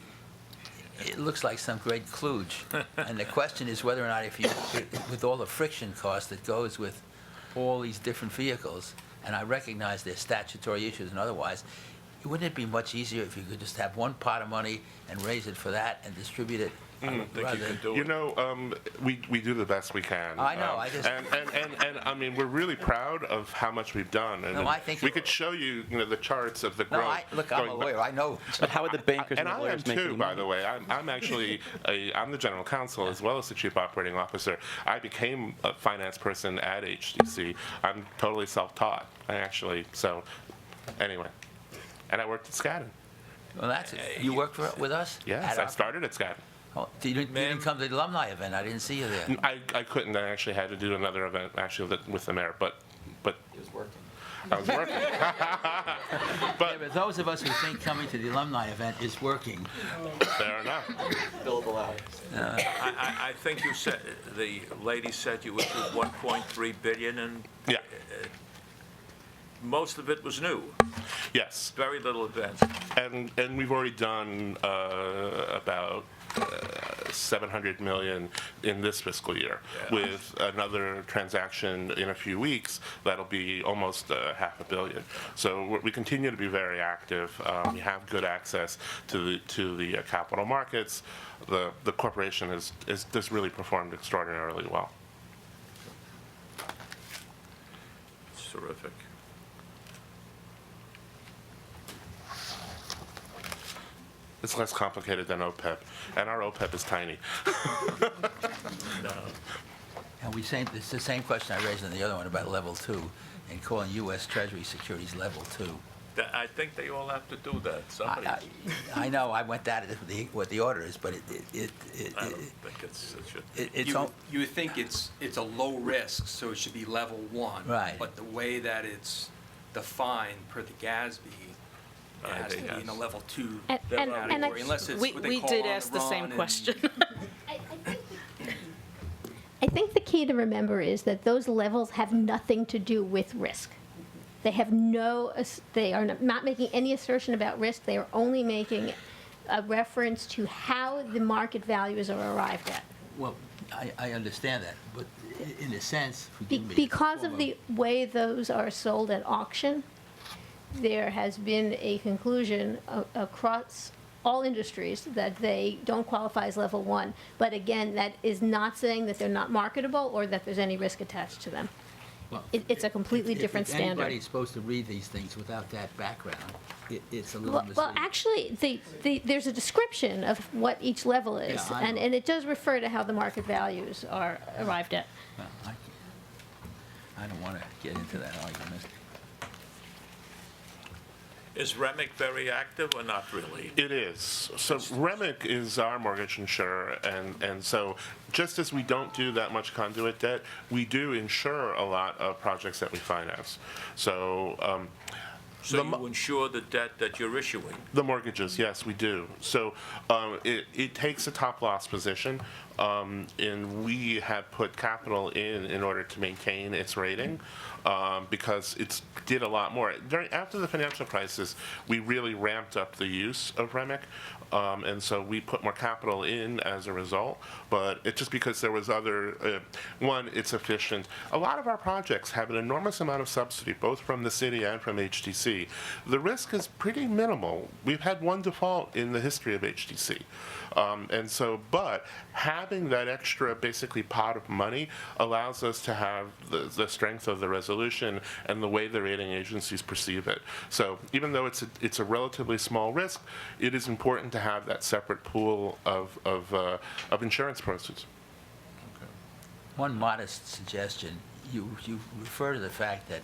it looks like some great kludge. And the question is whether or not with all the friction cost that goes with all these different vehicles, and I recognize there's statutory issues and otherwise, wouldn't it be much easier if you could just have one pot of money and raise it for that and distribute it? You know, we do the best we can. I know, I just- And I mean, we're really proud of how much we've done. And No, I think we could show you, the charts of the No, growth. look, I'm a lawyer, I know. But how would the bankers And and the I am lawyers make too, any by money? the way. I'm actually, I'm the general counsel as well as the chief operating officer. I became a finance person at HDC. I'm totally self-taught, so, anyway. And I worked at Skadden. Well, that's it. You worked with us? Yes, At I our- started at Skadden. Oh, you didn't come to the alumni event, I didn't see you there. I couldn't. I actually had to do another event with the mayor, but He was working. I was working. Yeah, but those of us who think coming to the alumni event is working, Fair enough. Billable hours. I think you said, the lady said you issued 1.3 billion, and Yeah. most of it was new, Yes. very little advance. And we've already done about 700 million in this fiscal year. Yeah. With another transaction in a few weeks, that'll be almost $500 million. So we continue to be very active. We have good access to the capital markets. The corporation has just really performed extraordinarily well. It's terrific. It's less complicated than OPEB, and our OPEB is tiny. and it's the same question I raised in the other one about level 2, and calling U.S. Treasury securities level 2. I think they all have to do that, somebody. I know, I went at it with the auditors, but I don't think it's such a... You would think it's a low risk, so it should be level 1. Right. But the way that it's defined per the GASB, it has to be in a level 2 And category, unless it's what they We call did on ask the run same and- question. I think the key to remember is that those levels have nothing to do with risk. They have they are not making any assertion about risk. They are only making a reference to how the market values are arrived at. Well, I understand that, but in a sense, forgive me. Because of the way those are sold at auction, there has been a conclusion across all industries that they don't qualify as level 1. But again, that is not saying that they're not marketable or that there's any risk attached to them. Well, It's a completely different If standard. anybody's supposed to read these things without that background, it's a little Well, misleading. actually, there's a description of what each level is, Yeah, I know. and it does refer to how the market values are arrived at. Well, I don't want to get into that argument. Is Remick very active or not really? It is. So Remick is our mortgage insurer, and so just as we don't do that much conduit debt, we do insure a lot of projects that we finance. So So you insure the debt that you're issuing? the mortgages, yes, we do. So it takes a top loss position, and we have put capital in order to maintain its rating, because it's did a lot more. After the financial crisis, we really ramped up the use of Remick, and so we put more capital in as a result. But it's just because there was other, one, it's efficient. A lot of our projects have an enormous amount of subsidy, both from the city and from HDC. The risk is pretty minimal. We've had one default in the history of HDC. And so, but having that extra basically pot of money allows us to have the strength of the resolution and the way the rating agencies perceive it. So even though it's a relatively small risk, it is important to have that separate pool of insurance proceeds. One modest suggestion, you refer to the fact that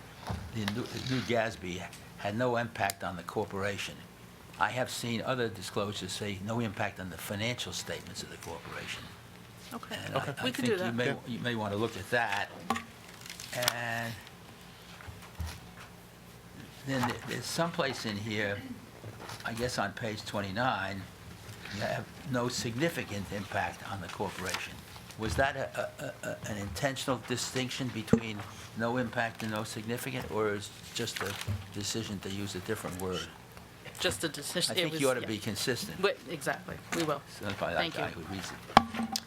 the new GASB had no impact on the corporation. I have seen other disclosures say no impact on the financial statements of the corporation. Okay. And I We can do think that. you may want to look at that. And then there's someplace in here, I guess on page 29, you have no significant impact on the corporation. Was that an intentional distinction between no impact and no significant, or is it just a decision to use a different word? Just a decision. I think you ought to be consistent. Exactly, we will. So if I Thank like you. guy who reads it.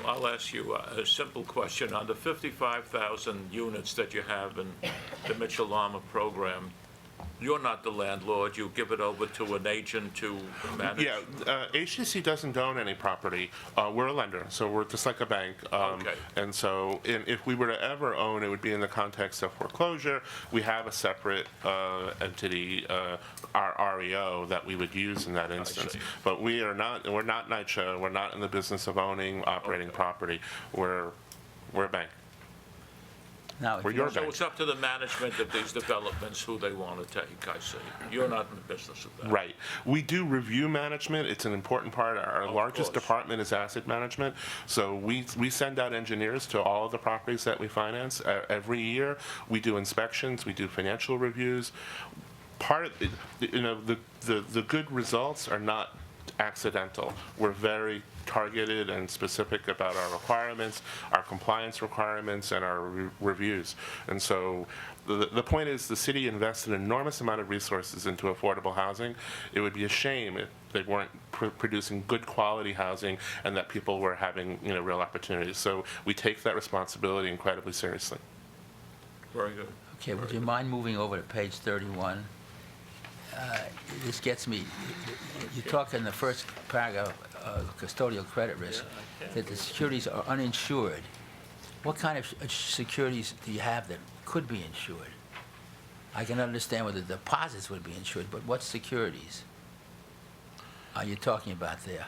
I'll ask you a simple question. On the 55,000 units that you have in the Mitchell-Lama program, you're not the landlord, you give it over to an agent to manage? Yeah, HTC doesn't own any property. We're a lender, so we're just like a bank. Okay. And so if we were to ever own, it would be in the context of foreclosure. We have a separate entity, our REO, that we would use in that instance. see. But we're not NYCHA, we're not in the business of owning, operating property. We're a bank. Now, if We're you- your So bank. it's up to the management of these developments who they want to take, I see. You're not in the business of that. Right. We do review management. It's an important part. Our largest course. department is asset management. So we send out engineers to all of the properties that we finance every year. We do inspections. We do financial reviews. Part of the good results are not accidental. We're very targeted and specific about our requirements, our compliance requirements, and our reviews. And so the point is the city invests an enormous amount of resources into affordable housing. It would be a shame if they weren't producing good quality housing and that people were having real opportunities. So we take that responsibility incredibly seriously. Very good. Okay, would you mind moving over to page 31? This gets me, you talk in the first paragraph, custodial credit risk, that the securities are uninsured. What kind of securities do you have that could be insured? I can understand whether deposits would be insured, but what securities are you talking about there?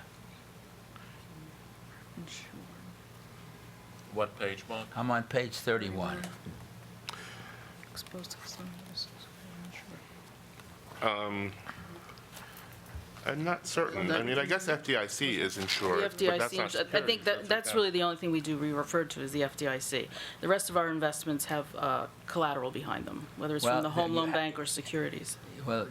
What page, Mark? I'm on page 31. Exposed to some risks. I'm not certain. I mean, I guess FDIC is The insured, but that's not FDIC, I think securities. that's really the only thing we do refer to is the FDIC. The rest of our investments have collateral behind them, whether it's Well, from the home you loan ha- bank or securities. Well,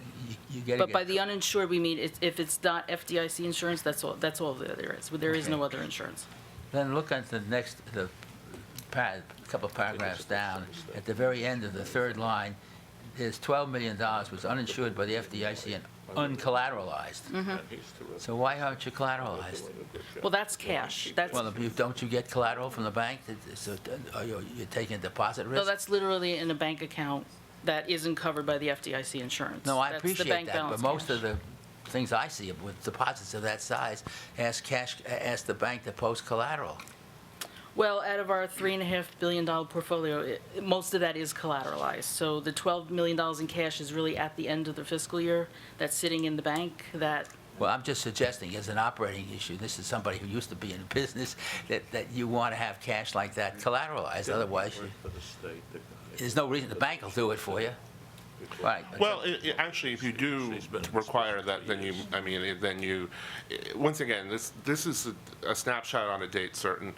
you get to But by the uninsured, we mean if it's not FDIC insurance, that's all there is. There is no Okay. other insurance. Then look at the next, couple of paragraphs down. At the very end of the third line, there's $12 million was uninsured by the FDIC and uncollateralized. So why aren't you collateralized? Well, that's cash. That's, Well, don't you get collateral from the bank? So are you taking a deposit no, risk? that's literally in a bank account that isn't covered by the FDIC insurance. No, I That's the appreciate bank that, but balance most cash. of the things I see with deposits of that size, ask the bank to post collateral. Well, out of our $3.5 billion portfolio, most of that is collateralized. So the $12 million in cash is really at the end of the fiscal year that's sitting in the bank that, Well, I'm just suggesting, as an operating issue, this is somebody who used to be in business, that you want to have cash like that collateralized, otherwise there's no reason, the bank will do it for you. Right. Well, actually, if you do require that, then once again, this is a snapshot on a date certain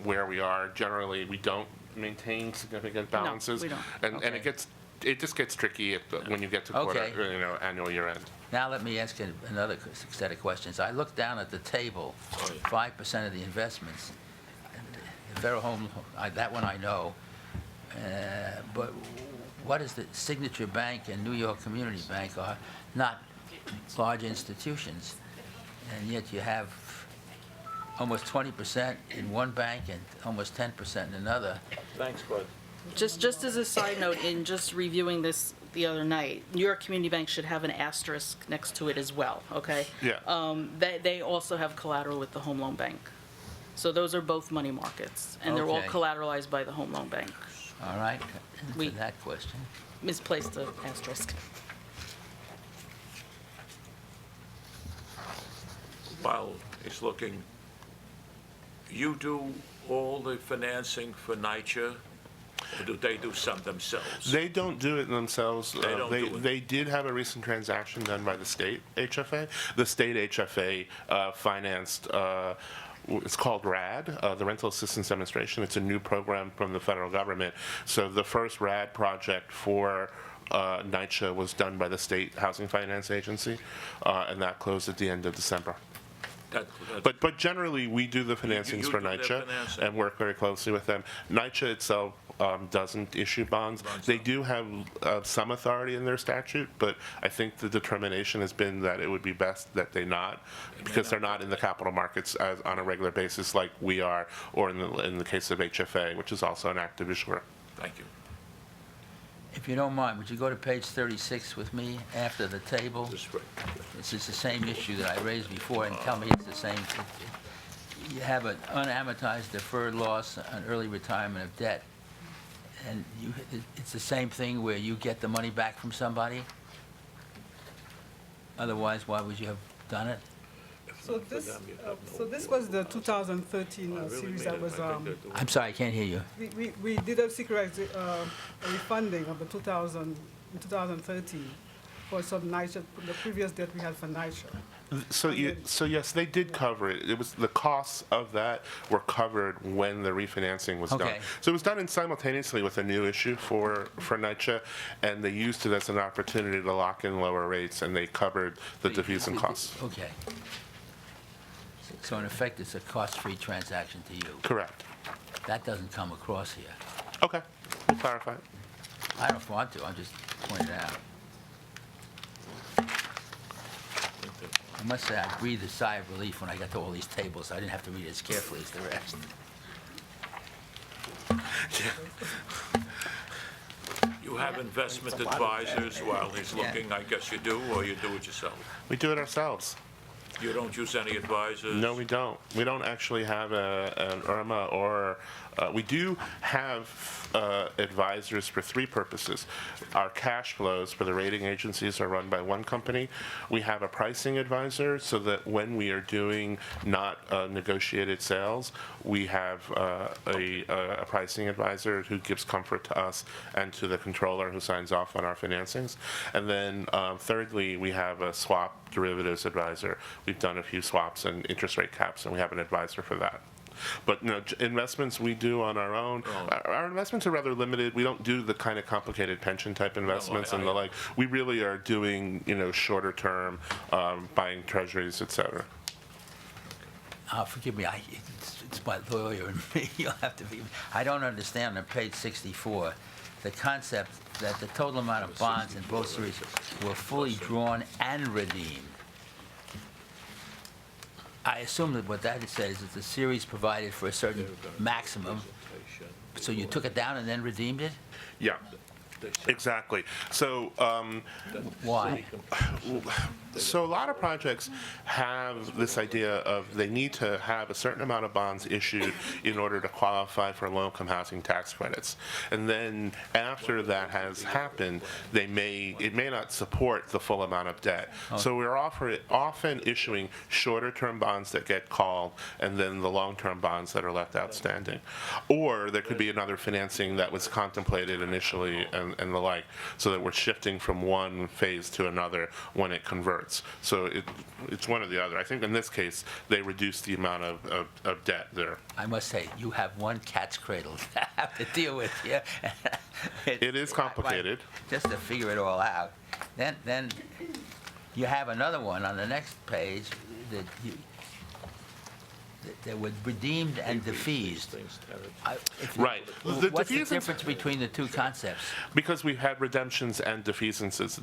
where we are. Generally, we don't maintain significant balances. we don't. And it just gets tricky when you get to Okay. annual year end. Now let me ask you another set of questions. I looked down at the table, 5% of the investments. The Federal Home, that one I know. But what is the Signature Bank and New York Community Bank are not large institutions, and yet you have almost 20% in one bank and almost 10% in another. Thanks, Bud. just as a side note, in just reviewing this the other night, New York Community Bank should have an asterisk next to it as well, okay? Yeah. They also have collateral with the home loan bank. So those are both money markets, and they're all Okay. collateralized by the home loan bank. All right, We- to that question. Misplaced the asterisk. While he's looking, you do all the financing for NYCHA? Or do they do some themselves? They don't do it themselves. They don't do it. They did have a recent transaction done by the state HFA. The state HFA financed, it's called RAD, the Rental Assistance Demonstration. It's a new program from the federal government. So the first RAD project for NYCHA was done by the State Housing Finance Agency, and that closed at the end of December. But generally, we do the financings for do their NYCHA financing. and work very closely with them. NYCHA itself doesn't issue bonds. They do have some authority in their statute, but I think the determination has been that it would be best that they not, because they're not in the capital markets on a regular basis like we are, or in the case of HFA, which is also an active issuer. Thank you. If you don't mind, would you go to page 36 with me after the table? This way. This is the same issue that I raised before, and tell me it's the same. You have an unamortized deferred loss on early retirement of debt, and it's the same thing where you get the money back from somebody? Otherwise, why would you have done it? So this was the 2013 series that was, I'm sorry, I can't hear you. we did a secret refunding of the 2013 for some NYCHA, the previous debt we had for NYCHA. So yes, they did cover it. It was the costs of that were covered when the refinancing was done. Okay. So it was done simultaneously with a new issue for NYCHA, and they used it as an opportunity to lock in lower rates, and they covered the diffusing costs. Okay. So in effect, it's a cost-free transaction to you. Correct. That doesn't come across here. Okay, we'll clarify. I don't want to, I'm just pointing it out. I must say, I breathed a sigh of relief when I got to all these tables. I didn't have to read it as carefully as the rest. You have investment advisors while he's looking, I guess you do, or you do it yourself? We do it ourselves. You don't use any advisors? No, we don't. We don't actually have an IRMA or, we do have advisors for three purposes. Our cash flows for the rating agencies are run by one company. We have a pricing advisor so that when we are doing not negotiated sales, we have a pricing advisor who gives comfort to us and to the controller who signs off on our financings. And then thirdly, we have a swap derivatives advisor. We've done a few swaps and interest rate caps, and we have an advisor for that. But investments we do on our own. Our investments are rather limited. We don't do the kind of complicated pension type investments and the like. We really are doing shorter term, buying treasuries, et cetera. Forgive me, it's my lawyer and me. You'll have to be. I don't understand on page 64 the concept that the total amount of bonds in both series were fully drawn and redeemed. I assume that what that says is the series provided for a certain maximum, so you took it down and then redeemed it? Yeah, exactly. So, Why? So a lot of projects have this idea of they need to have a certain amount of bonds issued in order to qualify for low-income housing tax credits. And then after that has happened, it may not support the full amount of debt. So we're often issuing shorter-term bonds that get called and then the long-term bonds that are left outstanding. Or there could be another financing that was contemplated initially and the like, so that we're shifting from one phase to another when it converts. So it's one or the other. I think in this case, they reduced the amount of debt there. I must say, you have one cat's cradle to have to deal with, yeah. It is complicated. Just to figure it all out. Then you have another one on the next page that were redeemed and defeased. Right. What's the difference between the two concepts? Because we've had redemptions and defeasances.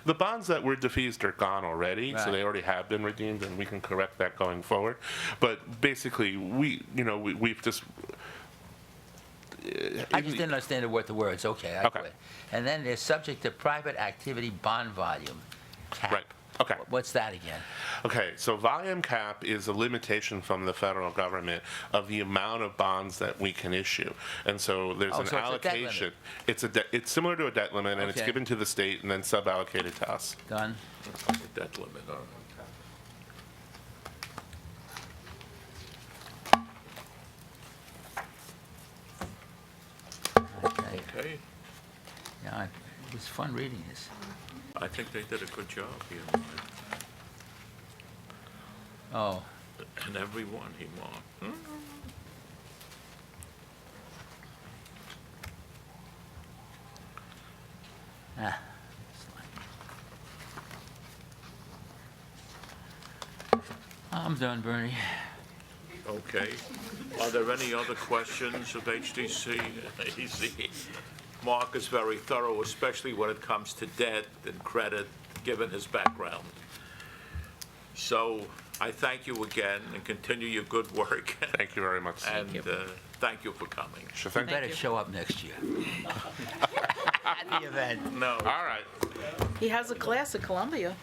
The bonds that were defeased are gone already, so they already have been redeemed, and we can correct that going forward. But basically, we've just... I just didn't understand what the words. Okay, I quit. And then they're subject to private activity bond volume cap. Right. Okay. What's that again? Okay, so volume cap is a limitation from the federal government of the amount of bonds that we can issue. And so there's an allocation. It's similar to a debt limit, and it's given to the state and then sub-allocated to us. Done. The debt limit, all right. Okay. God, it was fun reading this. I think they did a good job here. Oh, And every one he marked. ah. I'm done, Bernie. Okay. Are there any other questions of HDC? Mark is very thorough, especially when it comes to debt and credit, given his background. So I thank you again and continue your good work. Thank you very much. And thank you for coming. Sure You thing. better show up next year. At the event. No. All right. He has a class at Columbia.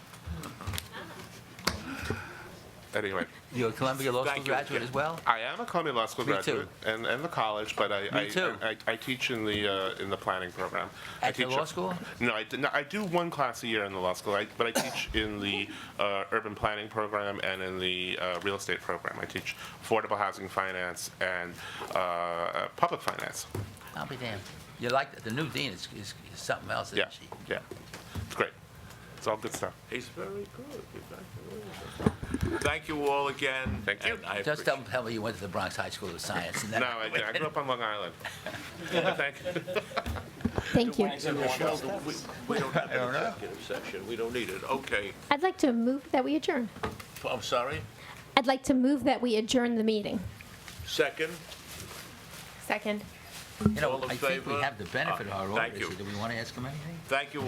Anyway, You're a Columbia Law School Thank you graduate again. as well? I am a Columbia Law School Me graduate and the college, but Me too. I teach in the planning program. I At the teach law school? No, I do one class a year in the law school, but I teach in the urban planning program and in the real estate program. I teach affordable housing finance and public finance. I'll be damned. You like the new dean is something else, isn't Yeah, she? yeah. It's great. It's all good stuff. He's very good. Thank you all again. Thank you. and I Just appreciate- tell me you went to the Bronx High School of Science. And then No, I grew up on Long Island. Thank you. Thank you. Michelle, we don't have an executive session. We don't need it. Okay. I'd like to move that we adjourn. I'm sorry. I'd like to move that we adjourn the meeting. Second? Second. You know, All in I think we favor? have the benefit of our Thank auditor. you. Do we want to ask him anything? Thank you all.